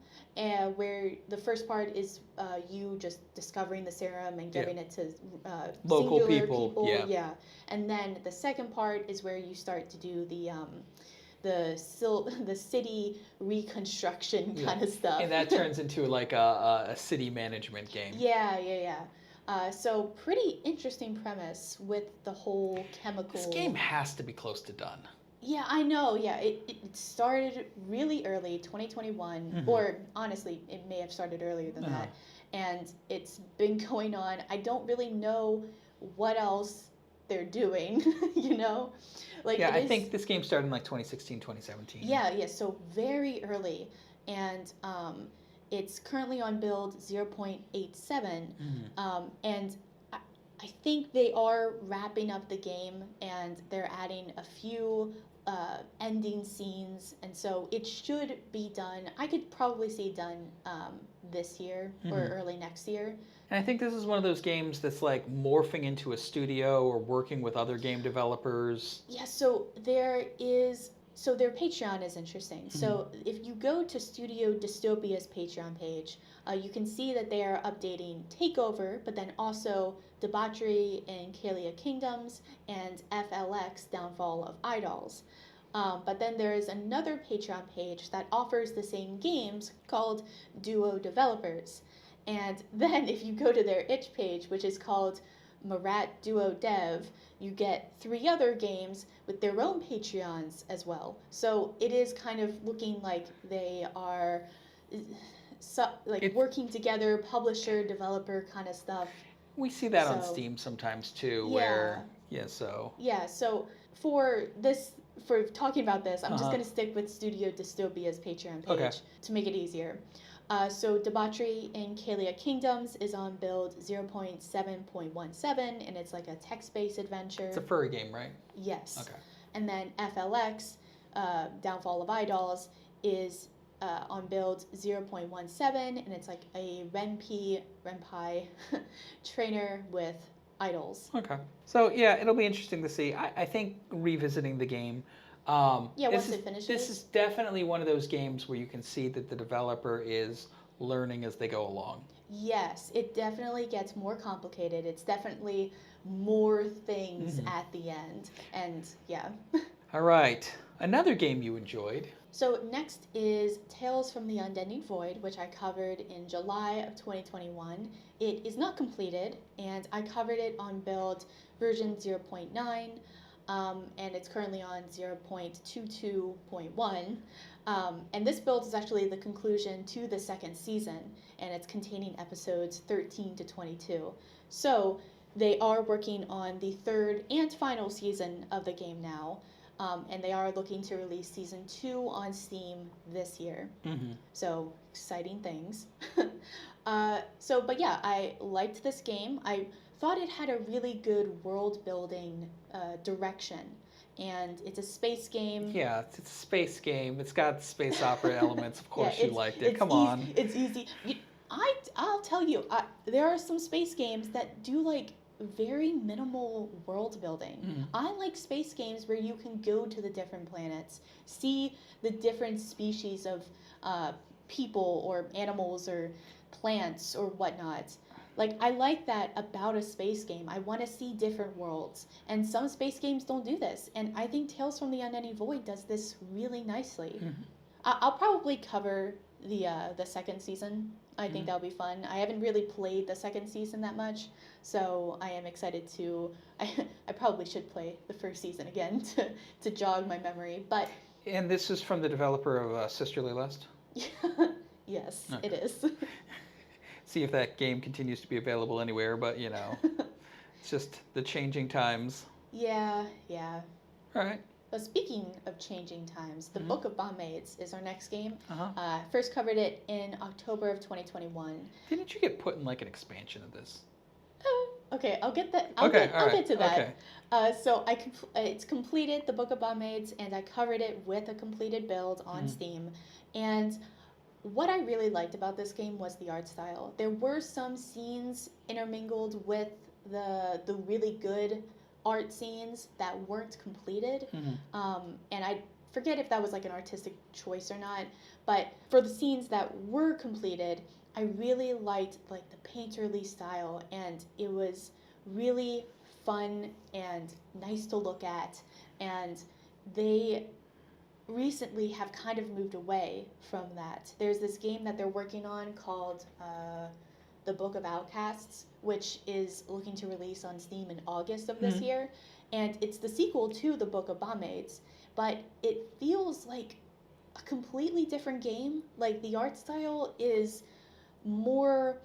Speaker 1: where the first part is you just discovering the serum and giving it to
Speaker 2: local
Speaker 1: singular
Speaker 2: people.
Speaker 1: Yeah. And then the second part is where you start to do the city reconstruction kind of stuff.
Speaker 2: And that turns into like a city management game.
Speaker 1: Yeah. So pretty interesting premise with the whole chemical.
Speaker 2: This game has to be close to done.
Speaker 1: Yeah, I know. Yeah, it started really early, 2021, or honestly, it may have started earlier than that. And it's been going on. I don't really know what else they're doing, you know? Like
Speaker 2: I think this game started in like 2016, 2017.
Speaker 1: Yeah, so very early. And it's currently on build 0.87, and I think they are wrapping up the game, and they're adding a few ending scenes, and so it should be done. I could probably see it done this year or early next year.
Speaker 2: And I think this is one of those games that's like morphing into a studio or working with other game developers.
Speaker 1: Yeah, so their Patreon is interesting. So if you go to Studio Dystopia's Patreon page, you can see that they are updating Takeover, but then also Debauchery in Kalia Kingdoms and FLX Downfall of Idols. But then there is another Patreon page that offers the same games called Duo Developers. And then if you go to their itch page, which is called Marat Duo Dev, you get 3 other games with their own Patreons as well. So it is kind of looking like they are working together, publisher, developer kind of stuff.
Speaker 2: We see that on Steam sometimes too,
Speaker 1: so for talking about this, I'm just going to stick with Studio Dystopia's Patreon page to make it easier. So Debauchery in Kalia Kingdoms is on build 0.7.17, and it's like a text-based adventure.
Speaker 2: It's a furry game, right?
Speaker 1: Yes.
Speaker 2: Okay.
Speaker 1: And then FLX, Downfall of Idols, is on build 0.17, and it's like a Renpai trainer with idols.
Speaker 2: Okay. So yeah, it'll be interesting to see. I think revisiting the game.
Speaker 1: Once it finishes.
Speaker 2: This is definitely one of those games where you can see that the developer is learning as they go along.
Speaker 1: Yes, it definitely gets more complicated. It's definitely more things at the end. And yeah.
Speaker 2: All right. Another game you enjoyed.
Speaker 1: So next is Tales from the Unending Void, which I covered in July of 2021. It is not completed, and I covered it on build version 0.9, and it's currently on 0.22.1. And this build is actually the conclusion to the second season, and it's containing episodes 13 to 22. So they are working on the third and final season of the game now. And they are looking to release season 2 on Steam this year. So exciting things. But yeah, I liked this game. I thought it had a really good world building direction. And it's a space game.
Speaker 2: Yeah, it's a space game. It's got space opera elements. Of course you liked it. Come on.
Speaker 1: It's easy. I'll tell you, there are some space games that do like very minimal world building. I like space games where you can go to the different planets, see the different species of people or animals or plants or whatnot. Like, I like that about a space game. I want to see different worlds. And some space games don't do this. And I think Tales from the Unending Void does this really nicely. I'll probably cover the second season. I think that'll be fun. I haven't really played the second season that much, so I am excited to. I probably should play the first season again to jog my memory. But
Speaker 2: and this is from the developer of Sisterly Lust?
Speaker 1: Yes, it is.
Speaker 2: See if that game continues to be available anywhere, but it's just the changing times.
Speaker 1: Yeah.
Speaker 2: All right.
Speaker 1: But speaking of changing times, the Book of Bondmaids is our next game.
Speaker 2: Uh-huh.
Speaker 1: First covered it in October of 2021.
Speaker 2: Didn't you get put in like an expansion of this?
Speaker 1: Okay, I'll get that.
Speaker 2: All
Speaker 1: I'll
Speaker 2: right.
Speaker 1: get to that.
Speaker 2: Okay.
Speaker 1: So it's completed the Book of Bondmaids, and I covered it with a completed build on Steam. And what I really liked about this game was the art style. There were some scenes intermingled with the really good art scenes that weren't completed, and I forget if that was like an artistic choice or not. But for the scenes that were completed, I really liked like the painterly style, and it was really fun and nice to look at. And they recently have kind of moved away from that. There's this game that they're working on called The Book of Outcasts, which is looking to release on Steam in August of this year. And it's the sequel to The Book of Bondmaids, but it feels like a completely different game. Like the art style is more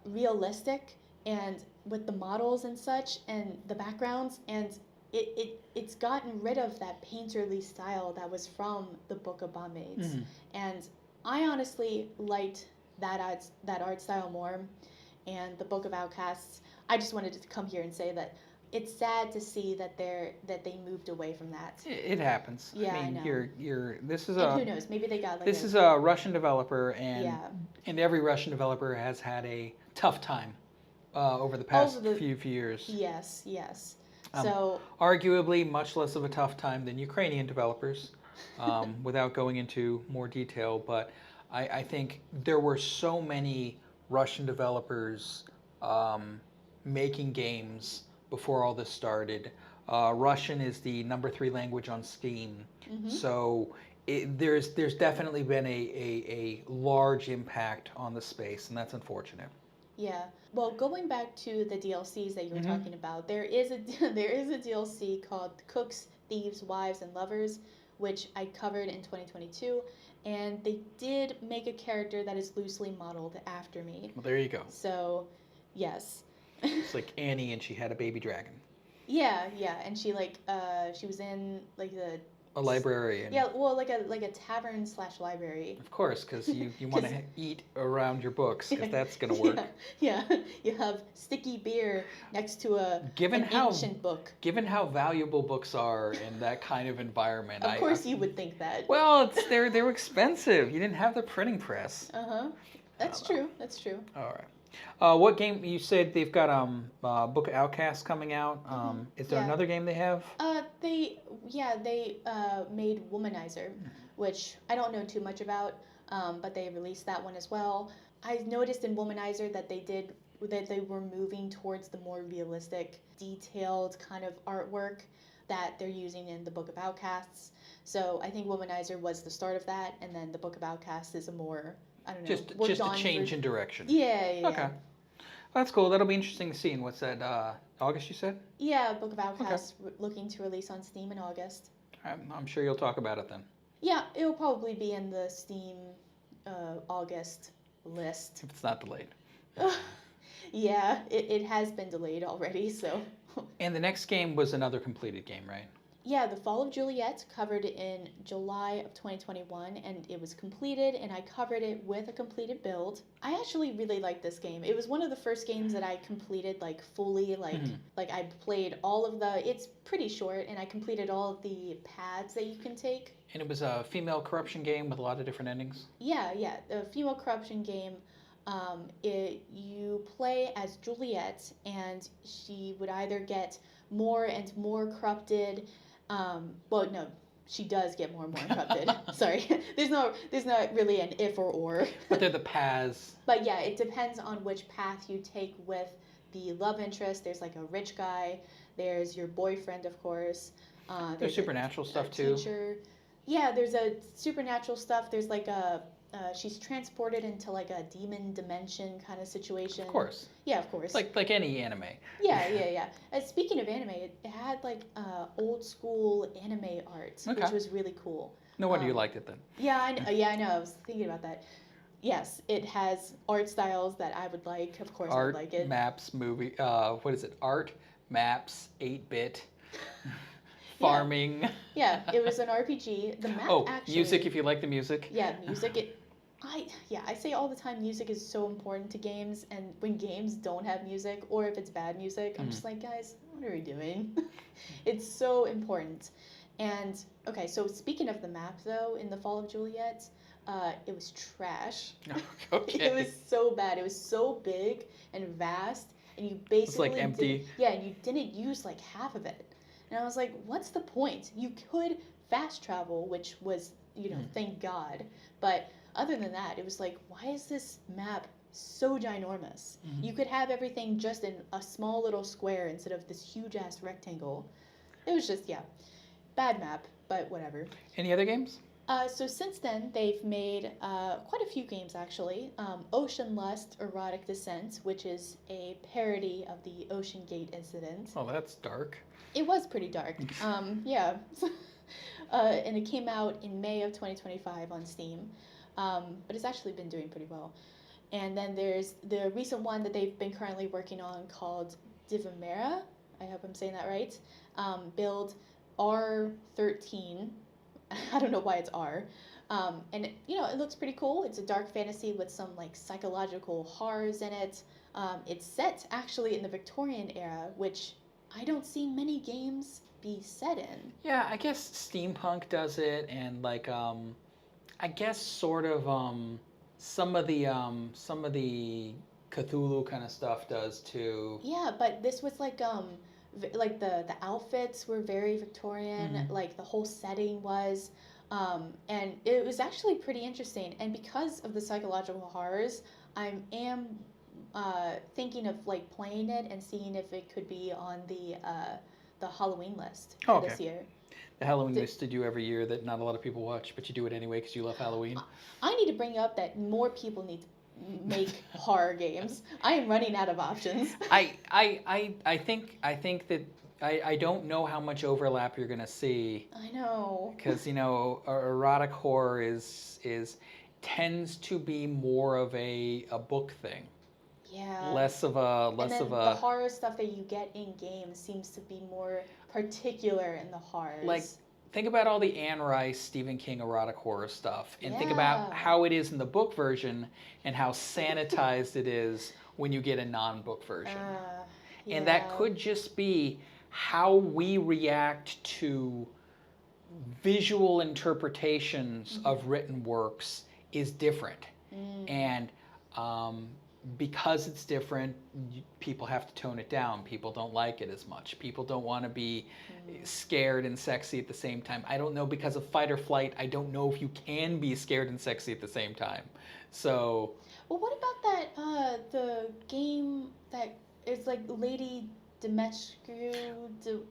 Speaker 1: realistic and with the models and such and the backgrounds, and it's gotten rid of that painterly style that was from the Book of Bondmaids. And I honestly liked that art style more. And the Book of Outcasts, I just wanted to come here and say that it's sad to see that they moved away from that.
Speaker 2: It happens.
Speaker 1: Yeah,
Speaker 2: I mean,
Speaker 1: know.
Speaker 2: This is
Speaker 1: and who knows? Maybe they got like
Speaker 2: this is a Russian developer, and
Speaker 1: yeah.
Speaker 2: and every Russian developer has had a tough time over the past few years.
Speaker 1: Yes. So
Speaker 2: arguably much less of a tough time than Ukrainian developers, without going into more detail. But I think there were so many Russian developers making games before all this started. Russian is the #3 language on Steam, so there's definitely been a large impact on the space, and that's unfortunate.
Speaker 1: Yeah. Well, going back to the DLCs that you were talking about, there is a DLC called Cooks, Thieves, Wives, and Lovers, which I covered in 2022, and they did make a character that is loosely modeled after me.
Speaker 2: Well, there you go.
Speaker 1: So, yes.
Speaker 2: It's like Annie, and she had a baby dragon.
Speaker 1: Yeah, and she she was in like
Speaker 2: a librarian.
Speaker 1: Yeah, well, like a tavern / library.
Speaker 2: Of course, because you want to eat around your books, because that's going to work.
Speaker 1: Yeah, you have sticky beer next to an ancient book.
Speaker 2: Given how valuable books are in that kind of environment,
Speaker 1: of course you would think that.
Speaker 2: Well, they're expensive. You didn't have the printing press.
Speaker 1: That's true. That's true.
Speaker 2: All right. What game you said they've got? Book of Outcasts coming out. Is there another game they have?
Speaker 1: They made Womanizer, which I don't know too much about, but they released that one as well. I noticed in Womanizer that they were moving towards the more realistic, detailed kind of artwork that they're using in the Book of Outcasts. So I think Womanizer was the start of that, and then the Book of Outcasts is a more, I don't know,
Speaker 2: just a change in direction.
Speaker 1: Yeah.
Speaker 2: Okay. That's cool. That'll be interesting to see. And what's that? August, you said?
Speaker 1: Yeah, Book of Outcasts looking to release on Steam in August.
Speaker 2: I'm sure you'll talk about it then.
Speaker 1: Yeah, it'll probably be in the Steam August list.
Speaker 2: If it's not delayed.
Speaker 1: Yeah, it has been delayed already, so.
Speaker 2: And the next game was another completed game, right?
Speaker 1: Yeah, the Fall of Juliet covered in July of 2021, and it was completed, and I covered it with a completed build. I actually really liked this game. It was one of the first games that I completed fully, like I played all of it's pretty short, and I completed all of the paths that you can take.
Speaker 2: And it was a female corruption game with a lot of different endings?
Speaker 1: Yeah, the female corruption game. You play as Juliet, and she would either get more and more corrupted. Well, no, she does get more and more corrupted. Sorry, there's not really an if or.
Speaker 2: But they're the paths.
Speaker 1: But yeah, it depends on which path you take with the love interest. There's like a rich guy. There's your boyfriend, of course.
Speaker 2: There's supernatural stuff too.
Speaker 1: Teacher. Yeah, there's a supernatural stuff. There's like she's transported into like a demon dimension kind of situation.
Speaker 2: Of course.
Speaker 1: Yeah, of course.
Speaker 2: Like any anime.
Speaker 1: Yeah. Speaking of anime, it had like old school anime art, which was really cool.
Speaker 2: No wonder you liked it then.
Speaker 1: Yeah, I know. I was thinking about that. Yes, it has art styles that I would like. Of course, I would like it.
Speaker 2: Maps, movie. What is it? Art, maps, 8-bit. farming.
Speaker 1: Yeah, it was an RPG. The map actually.
Speaker 2: Music if you like the music.
Speaker 1: Yeah, music. I say all the time music is so important to games, and when games don't have music or if it's bad music, I'm just like, guys, what are we doing? It's so important. And okay, so speaking of the map though, in the Fall of Juliet, it was trash.
Speaker 2: Okay.
Speaker 1: It was so bad. It was so big and vast, and you basically
Speaker 2: It's like empty.
Speaker 1: and you didn't use like half of it. And I was like, what's the point? You could fast travel, which was, thank God. But other than that, it was like, why is this map so ginormous? You could have everything just in a small little square instead of this huge ass rectangle. It was just, bad map, but whatever.
Speaker 2: Any other games?
Speaker 1: So since then, they've made quite a few games, actually. Ocean Lust, Erotic Descent, which is a parody of the Ocean Gate incident.
Speaker 2: Oh, that's dark.
Speaker 1: It was pretty dark. Yeah. And it came out in May of 2025 on Steam. But it's actually been doing pretty well. And then there's the recent one that they've been currently working on called Divimera. I hope I'm saying that right. Build R13. I don't know why it's R. And it looks pretty cool. It's a dark fantasy with some like psychological horrors in it. It's set actually in the Victorian era, which I don't see many games be set in.
Speaker 2: Yeah, I guess steampunk does it, and like I guess sort of some of the Cthulhu kind of stuff does too.
Speaker 1: Yeah, but this was like the outfits were very Victorian, like the whole setting was, and it was actually pretty interesting. And because of the psychological horrors, I am thinking of like playing it and seeing if it could be on the Halloween list for this year.
Speaker 2: The Halloween list you do every year that not a lot of people watch, but you do it anyway because you love Halloween.
Speaker 1: I need to bring up that more people need to make horror games. I am running out of options.
Speaker 2: I think that I don't know how much overlap you're gonna see.
Speaker 1: I know.
Speaker 2: Because erotic horror tends to be more of a book thing.
Speaker 1: Yeah.
Speaker 2: Less of a.
Speaker 1: The horror stuff that you get in games seems to be more particular in the horrors.
Speaker 2: Like, think about all the Anne Rice, Stephen King erotic horror stuff, and think about how it is in the book version and how sanitized it is when you get a non-book version. And that could just be how we react to visual interpretations of written works is different. And because it's different, people have to tone it down. People don't like it as much. People don't want to be scared and sexy at the same time. I don't know, because of fight or flight, I don't know if you can be scared and sexy at the same time. So.
Speaker 1: Well, what about that, the game that is like Lady Dimitrescu,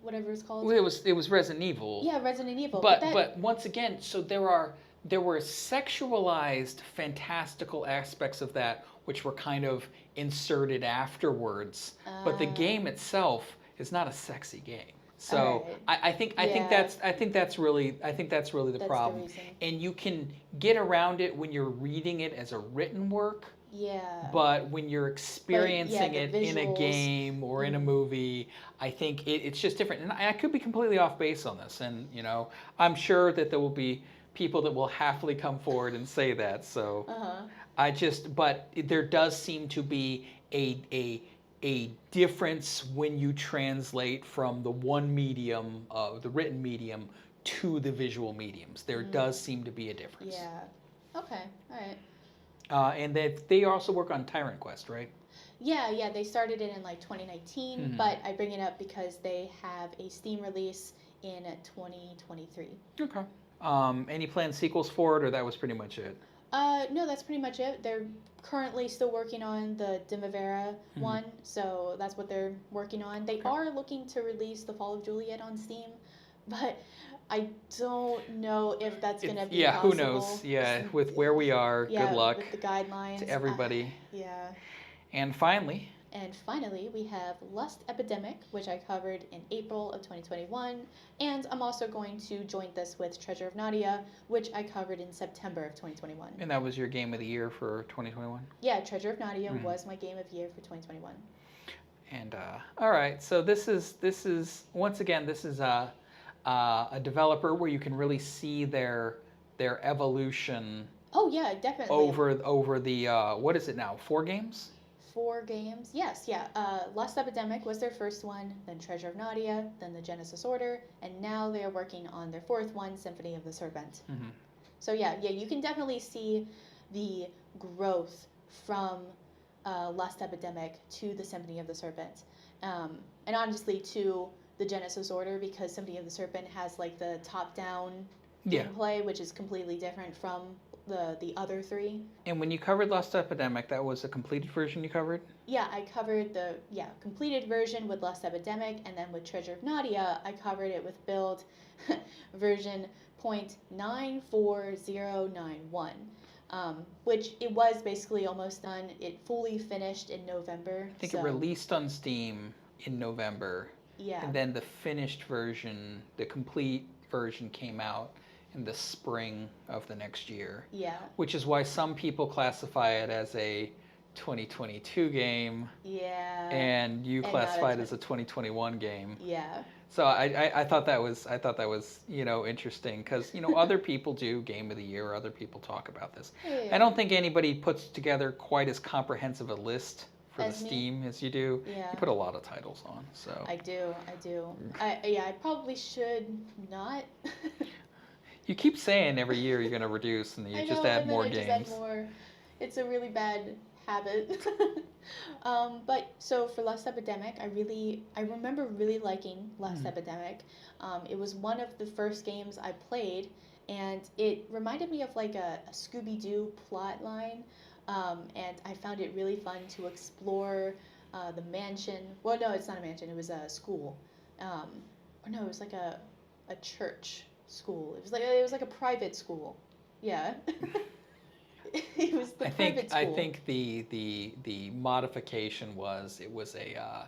Speaker 1: whatever it's called?
Speaker 2: Well, it was Resident Evil.
Speaker 1: Yeah, Resident Evil.
Speaker 2: But once again, so there were sexualized, fantastical aspects of that which were kind of inserted afterwards. But the game itself is not a sexy game. So right. I think that's really the problem. And you can get around it when you're reading it as a written work.
Speaker 1: Yeah.
Speaker 2: But when you're experiencing it in a game or in a movie, I think it's just different. And I could be completely off base on this. And I'm sure that there will be people that will happily come forward and say that. So but there does seem to be a difference when you translate from the one medium, the written medium, to the visual mediums. There does seem to be a difference.
Speaker 1: Yeah. Okay. All right.
Speaker 2: And they also work on Tyrant Quest, right?
Speaker 1: Yeah. They started it in like 2019, but I bring it up because they have a Steam release in 2023.
Speaker 2: Okay. Any planned sequels for it, or that was pretty much it?
Speaker 1: No, that's pretty much it. They're currently still working on the Dimavera one, so that's what they're working on. They are looking to release the Fall of Juliet on Steam, but I don't know if that's going to be possible.
Speaker 2: Who knows? Yeah, with where we are, good luck.
Speaker 1: With the guidelines.
Speaker 2: To everybody.
Speaker 1: Yeah.
Speaker 2: And finally,
Speaker 1: we have Lust Epidemic, which I covered in April of 2021. And I'm also going to join this with Treasure of Naida, which I covered in September of 2021.
Speaker 2: And that was your game of the year for 2021?
Speaker 1: Yeah, Treasure of Naida was my game of the year for 2021.
Speaker 2: And all right, so this is once again, this is a developer where you can really see their evolution
Speaker 1: Oh yeah, definitely.
Speaker 2: over the what is it now? 4 games?
Speaker 1: 4 games. Yes, yeah. Lost Epidemic was their first one, then Treasure of Nadia, then the Genesis Order, and now they are working on their fourth one, Symphony of the Serpent.
Speaker 2: Mm-hmm.
Speaker 1: So yeah, you can definitely see the growth from Lost Epidemic to the Symphony of the Serpent, and honestly to the Genesis Order, because Symphony of the Serpent has like the top-down
Speaker 2: Yeah.
Speaker 1: gameplay, which is completely different from the other 3.
Speaker 2: And when you covered Lost Epidemic, that was a completed version you covered?
Speaker 1: Yeah, I covered the completed version with Lost Epidemic, and then with Treasure of Nadia, I covered it with build version 0.94091, which it was basically almost done. It fully finished in November.
Speaker 2: I think it released on Steam in November.
Speaker 1: Yeah.
Speaker 2: And then the finished version, the complete version, came out in the spring of the next year.
Speaker 1: Yeah.
Speaker 2: Which is why some people classify it as a 2022 game.
Speaker 1: Yeah.
Speaker 2: And you classify it as a 2021 game.
Speaker 1: Yeah.
Speaker 2: So I thought that was interesting, because other people do Game of the Year, other people talk about this.
Speaker 1: Yeah.
Speaker 2: I don't think anybody puts together quite as comprehensive a list for the Steam as you do.
Speaker 1: Yeah.
Speaker 2: You put a lot of titles on. So
Speaker 1: I do. I probably should not.
Speaker 2: You keep saying every year you're going to reduce, and you just add more games.
Speaker 1: Just add more. It's a really bad habit. But so for Lost Epidemic, I remember really liking Lost Epidemic. It was one of the first games I played, and it reminded me of like a Scooby-Doo plot line, and I found it really fun to explore the mansion. Well, no, it's not a mansion. It was a school. Or no, it was like a church school. It was like a private school. Yeah. It was the private school.
Speaker 2: I think the modification was it was a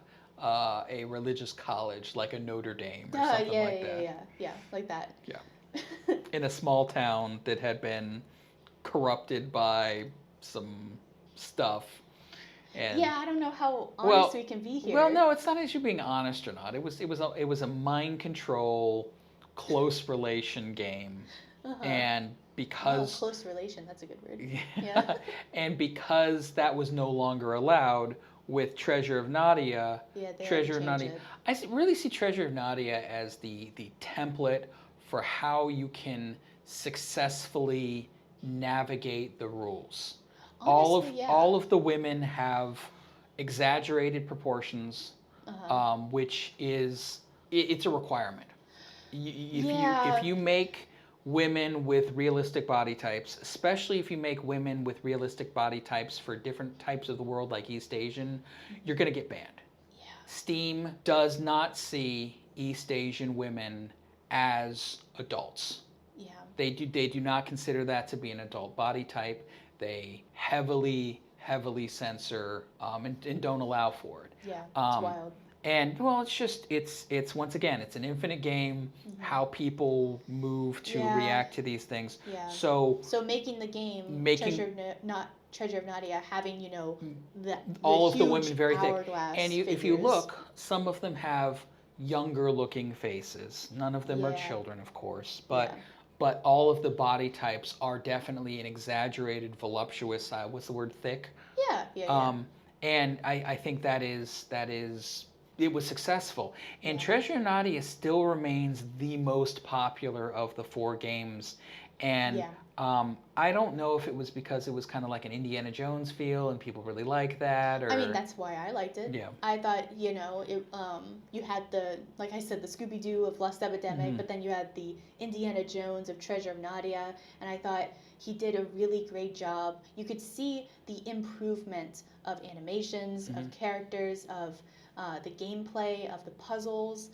Speaker 2: religious college, like a Notre Dame or something like that.
Speaker 1: Yeah, like that.
Speaker 2: Yeah. In a small town that had been corrupted by some stuff. And
Speaker 1: yeah, I don't know how honest we can be here.
Speaker 2: Well, no, it's not as you being honest or not. It was a mind control, close relation game, and because
Speaker 1: close relation, that's a good word.
Speaker 2: Yeah. And because that was no longer allowed with Treasure of Nadia, Treasure of Nadia, I really see Treasure of Nadia as the template for how you can successfully navigate the rules. Honestly, all of the women have exaggerated proportions, which is it's a requirement. If you make women with realistic body types, especially if you make women with realistic body types for different types of the world, like East Asian, you're going to get banned. Yeah. Steam does not see East Asian women as adults. Yeah. They do not consider that to be an adult body type. They heavily censor and don't allow for it. Yeah, it's wild. And well, it's once again, it's an infinite game. How people move to react to these things. Yeah. So
Speaker 1: making the game Treasure of Nadia, having
Speaker 2: all of the women very thick, and if you look, some of them have younger looking faces. None of them are children, of course, but all of the body types are definitely an exaggerated, voluptuous. What's the word? Thick. Yeah. And I think that is. It was successful. And Treasure of Nadia still remains the most popular of the 4 games. And I don't know if it was because it was kind of like an Indiana Jones feel and people really like that. Or
Speaker 1: I mean, that's why I liked it. Yeah. I thought, you had like I said, the Scooby-Doo of Lost Epidemic, but then you had the Indiana Jones of Treasure of Nadia. And I thought he did a really great job. You could see the improvement of animations, of characters, of the gameplay, of the puzzles.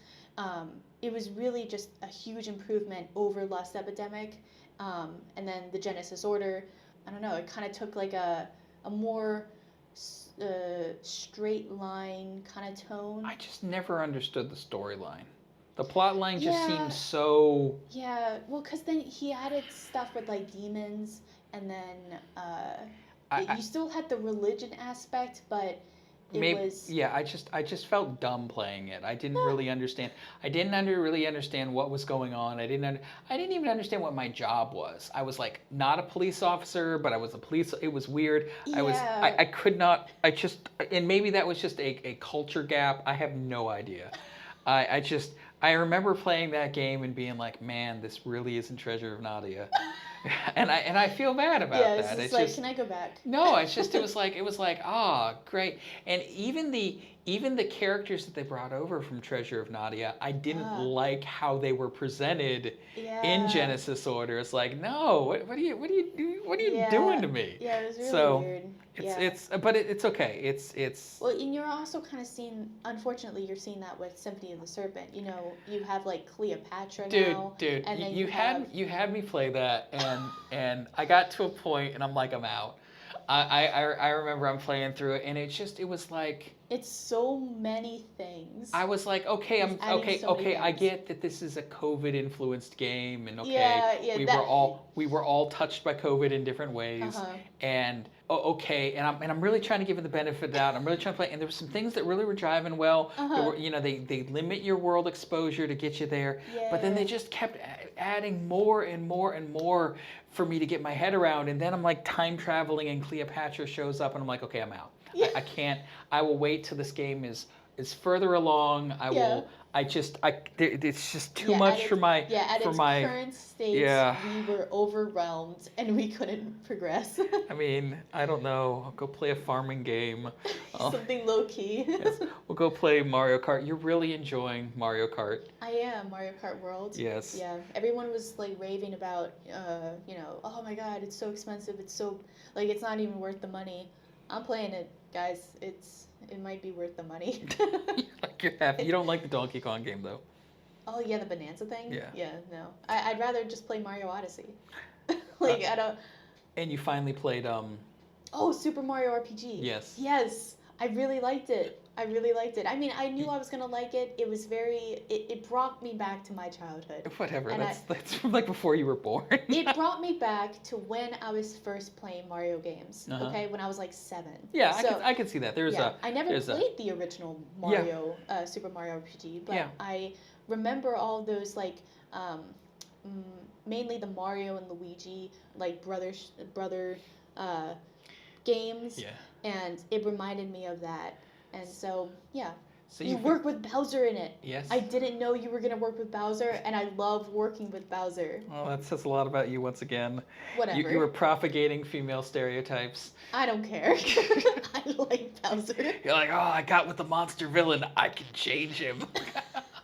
Speaker 1: It was really just a huge improvement over Lost Epidemic. And then the Genesis Order, I don't know, it kind of took like a more straight line kind of tone.
Speaker 2: I just never understood the storyline. The plot line just seems so...
Speaker 1: Yeah, well, because then he added stuff with like demons, and then you still had the religion aspect, but It
Speaker 2: Maybe,
Speaker 1: was
Speaker 2: yeah, I just felt dumb playing it. I didn't really understand. I didn't really understand what was going on. I didn't even understand what my job was. I was like not a police officer, but I was a police. It was weird.
Speaker 1: yeah.
Speaker 2: I could not. I just, and maybe that was just a culture gap. I have no idea. I just, I remember playing that game and being like, man, this really isn't Treasure of Nadia. And I feel bad
Speaker 1: Yeah,
Speaker 2: about
Speaker 1: it's
Speaker 2: that.
Speaker 1: just
Speaker 2: It's
Speaker 1: like,
Speaker 2: just
Speaker 1: can I go back?
Speaker 2: no, it's just it was like ah great, and even the characters that they brought over from Treasure of Nadia, I didn't
Speaker 1: Ah,
Speaker 2: like how they were presented in
Speaker 1: yeah.
Speaker 2: Genesis Order. It's like no, what are you doing
Speaker 1: Yeah.
Speaker 2: to me?
Speaker 1: Yeah, it was really
Speaker 2: So
Speaker 1: weird. Yeah.
Speaker 2: but it's okay. It's
Speaker 1: Well, and you're also kind of seeing, unfortunately, you're seeing that with Symphony of the Serpent. You know, you have like Cleopatra now,
Speaker 2: dude,
Speaker 1: and then you have.
Speaker 2: you had me play that, and I got to a point, and I'm like I'm out. I remember I'm playing through it, and it was like.
Speaker 1: It's so many things.
Speaker 2: I was like, okay,
Speaker 1: He's adding so many
Speaker 2: I
Speaker 1: things.
Speaker 2: get that this is a COVID influenced game, and okay,
Speaker 1: Yeah, yeah, that.
Speaker 2: we were all touched by COVID in different ways,
Speaker 1: Uh-huh.
Speaker 2: and okay, and I'm really trying to give it the benefit of the doubt. I'm really trying to play, and there were some things that really were driving well. There
Speaker 1: Uh-huh.
Speaker 2: were, you know, they limit your world exposure to get you there, but then they
Speaker 1: Yeah.
Speaker 2: just kept adding more and more and more for me to get my head around, and then I'm like time traveling, and Cleopatra shows up, and I'm like, okay, I'm out.
Speaker 1: Yeah.
Speaker 2: I can't. I will wait till this game is further along.
Speaker 1: Yeah.
Speaker 2: It's just too
Speaker 1: Yeah,
Speaker 2: much
Speaker 1: at
Speaker 2: for
Speaker 1: its,
Speaker 2: my
Speaker 1: yeah, at its
Speaker 2: my
Speaker 1: current state,
Speaker 2: yeah.
Speaker 1: we were overwhelmed and we couldn't progress.
Speaker 2: I mean, I don't know. I'll go play a farming game.
Speaker 1: Something low key.
Speaker 2: Yes, we'll go play Mario Kart. You're really enjoying Mario Kart.
Speaker 1: I am Mario Kart World.
Speaker 2: Yes.
Speaker 1: Yeah, everyone was like raving about, you know, oh my God, it's so expensive. It's so like it's not even worth the money. I'm playing it, guys. It might be worth the money.
Speaker 2: Like you're happy. You don't like the Donkey Kong game though.
Speaker 1: Oh yeah, the Bonanza thing.
Speaker 2: Yeah.
Speaker 1: Yeah, no. I'd rather just play Mario Odyssey. Like I don't.
Speaker 2: And you finally played
Speaker 1: Oh, Super Mario RPG.
Speaker 2: Yes.
Speaker 1: Yes, I really liked it. I really liked it. I mean, I knew I was gonna like it. It was very. It brought me back to my childhood.
Speaker 2: Whatever.
Speaker 1: And
Speaker 2: That's from like before you were born.
Speaker 1: It brought me back to when I was first playing Mario games.
Speaker 2: Uh-huh.
Speaker 1: Okay, when I was like 7.
Speaker 2: Yeah,
Speaker 1: So,
Speaker 2: I could see that.
Speaker 1: I never played the original Mario, Super Mario RPG, but
Speaker 2: Yeah.
Speaker 1: I remember all those like, mainly the Mario and Luigi like brother games,
Speaker 2: Yeah.
Speaker 1: and it reminded me of that. And so yeah,
Speaker 2: So
Speaker 1: you work with Bowser in it.
Speaker 2: Yes.
Speaker 1: I didn't know you were gonna work with Bowser, and I love working with Bowser.
Speaker 2: Well, that says a lot about you once again.
Speaker 1: Whatever.
Speaker 2: You were propagating female stereotypes.
Speaker 1: I don't care. I like Bowser.
Speaker 2: You're like, oh, I got with the monster villain. I can change him.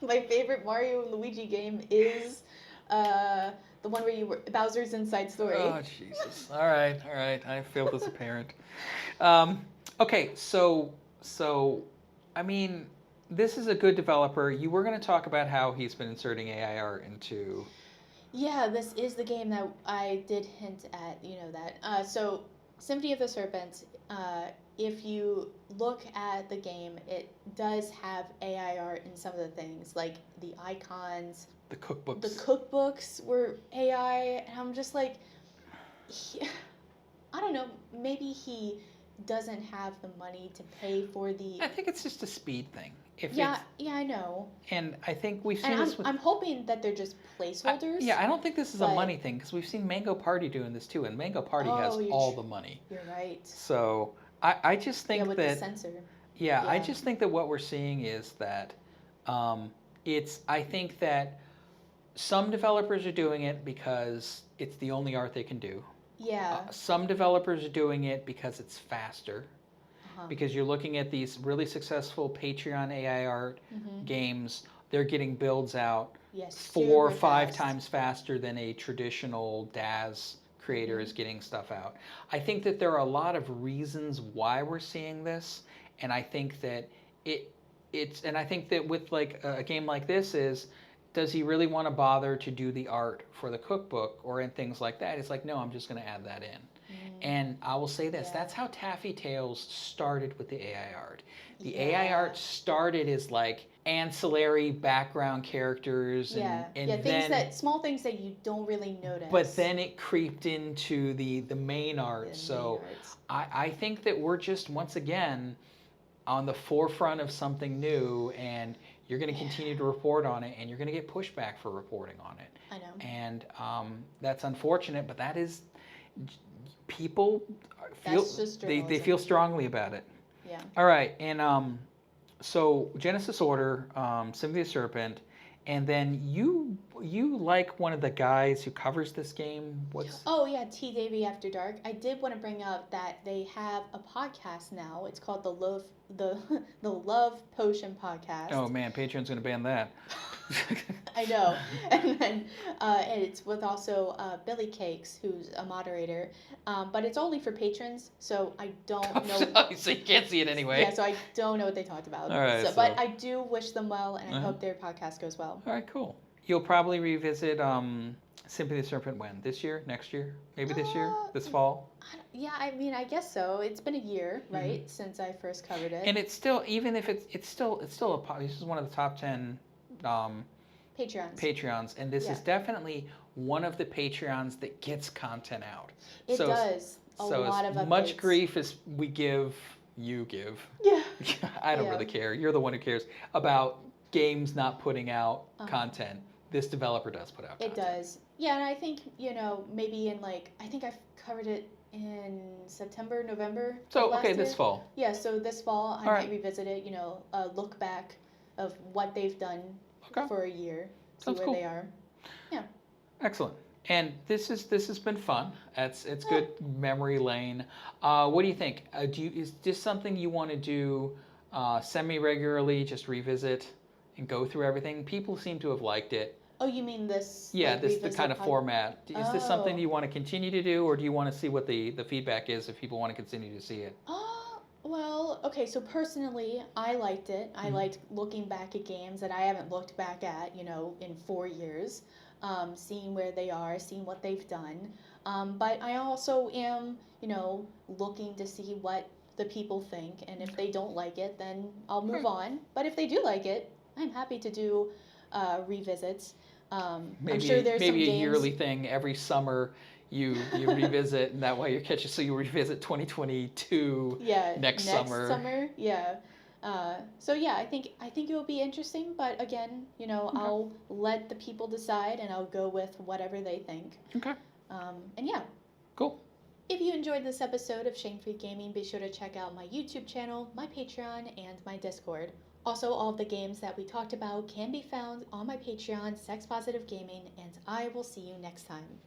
Speaker 1: My favorite Mario and Luigi game is the one where you were Bowser's Inside Story.
Speaker 2: Oh, Jesus. All right. I failed as a parent. Okay, so I mean, this is a good developer. You were going to talk about how he's been inserting AI art into.
Speaker 1: Yeah, this is the game that I did hint at. You know that. So, Symphony of the Serpent. If you look at the game, it does have AI art in some of the things, like the icons.
Speaker 2: The cookbooks.
Speaker 1: The cookbooks were AI, and I'm just like, I don't know. Maybe he doesn't have the money to pay for the.
Speaker 2: I think it's just a speed thing.
Speaker 1: Yeah, I know.
Speaker 2: And I think we've seen
Speaker 1: And
Speaker 2: this with.
Speaker 1: I'm hoping that they're just placeholders.
Speaker 2: I don't think this is a money thing, because we've seen Mango Party doing this too, and Mango Party has all the money.
Speaker 1: You're right.
Speaker 2: So I just think
Speaker 1: with
Speaker 2: that.
Speaker 1: the censor.
Speaker 2: Yeah, I just think that what we're seeing is that I think that some developers are doing it because it's the only art they can do.
Speaker 1: Yeah.
Speaker 2: Some developers are doing it because it's faster.
Speaker 1: Uh-huh.
Speaker 2: Because you're looking at these really successful Patreon AI art games, they're getting builds out 4 or 5 times faster than a traditional DAS creator is getting stuff out. I think that there are a lot of reasons why we're seeing this, and I think that I think that with like a game like this is, does he really want to bother to do the art for the cookbook or in things like that? It's like, no, I'm just going to add that in. And I will say this, that's how Taffy Tales started with the AI art. The AI art started as like ancillary background characters and then,
Speaker 1: small things that you don't really notice.
Speaker 2: But then it creeped into the main art. I think that we're just, once again, on the forefront of something new, and you're going to continue to report on it, and you're going to get pushback for reporting on it.
Speaker 1: I know.
Speaker 2: And that's unfortunate, but that is, people feel,
Speaker 1: That's just
Speaker 2: they
Speaker 1: journalism.
Speaker 2: feel strongly about it.
Speaker 1: Yeah.
Speaker 2: All right, and so Genesis Order, Symphony of the Serpent, and then you like one of the guys who covers this game. What's?
Speaker 1: Oh yeah, T Davy After Dark. I did want to bring up that they have a podcast now. It's called the Love Potion Podcast.
Speaker 2: Oh man, Patreon's gonna ban that.
Speaker 1: I know. And then and it's with also Billy Cakes, who's a moderator. But it's only for patrons, so I don't know.
Speaker 2: So you can't see it anyway.
Speaker 1: Yeah, so I don't know what they talked about.
Speaker 2: All right,
Speaker 1: But I do wish them well, and I
Speaker 2: Uh-huh.
Speaker 1: hope their podcast goes well.
Speaker 2: All right, cool. You'll probably revisit Symphony of the Serpent when? This year? Next year? Maybe this year? This fall?
Speaker 1: Yeah, I mean, I guess so. It's been a year, right, since I first covered it.
Speaker 2: And it's still, even if it's still this is one of the top 10 Patreons, and this is definitely one of the Patreons that gets content out.
Speaker 1: It
Speaker 2: so,
Speaker 1: does. A lot of updates.
Speaker 2: As much grief as we give, you give.
Speaker 1: Yeah.
Speaker 2: I don't really care. You're the one who cares about games not putting out content. This developer does put out content.
Speaker 1: It does. Yeah, and I think, maybe in I think I've covered it in September, November.
Speaker 2: So,
Speaker 1: last year.
Speaker 2: This fall.
Speaker 1: Yeah, so this fall I might revisit it, look back of what they've done for a year, see
Speaker 2: Sounds
Speaker 1: where
Speaker 2: cool.
Speaker 1: they are. Yeah.
Speaker 2: Excellent. And this has been fun. It's good memory lane. What do you think? Is this something you want to do semi-regularly, just revisit and go through everything? People seem to have liked it.
Speaker 1: Oh, you mean this?
Speaker 2: Yeah, this the kind of format. Is this something you want to continue to do, or do you want to see what the feedback is if people want to continue to see it?
Speaker 1: Well, okay, so personally, I liked it. I liked looking back at games that I haven't looked back at, in 4 years, seeing where they are, seeing what they've done. But I also am, looking to see what the people think, and if they don't like it, then I'll move on. But if they do like it, I'm happy to do revisits.
Speaker 2: Maybe,
Speaker 1: I'm sure there's some
Speaker 2: a
Speaker 1: games...
Speaker 2: yearly thing every summer. You revisit, and that way you're catching. So you revisit 2022 next summer.
Speaker 1: Yeah. So yeah, I think it will be interesting. But again, I'll let the people decide, and I'll go with whatever they think.
Speaker 2: Okay.
Speaker 1: And yeah.
Speaker 2: Cool.
Speaker 1: If you enjoyed this episode of Shame Free Gaming, be sure to check out my YouTube channel, my Patreon, and my Discord. Also, all of the games that we talked about can be found on my Patreon, Sex Positive Gaming, and I will see you next time.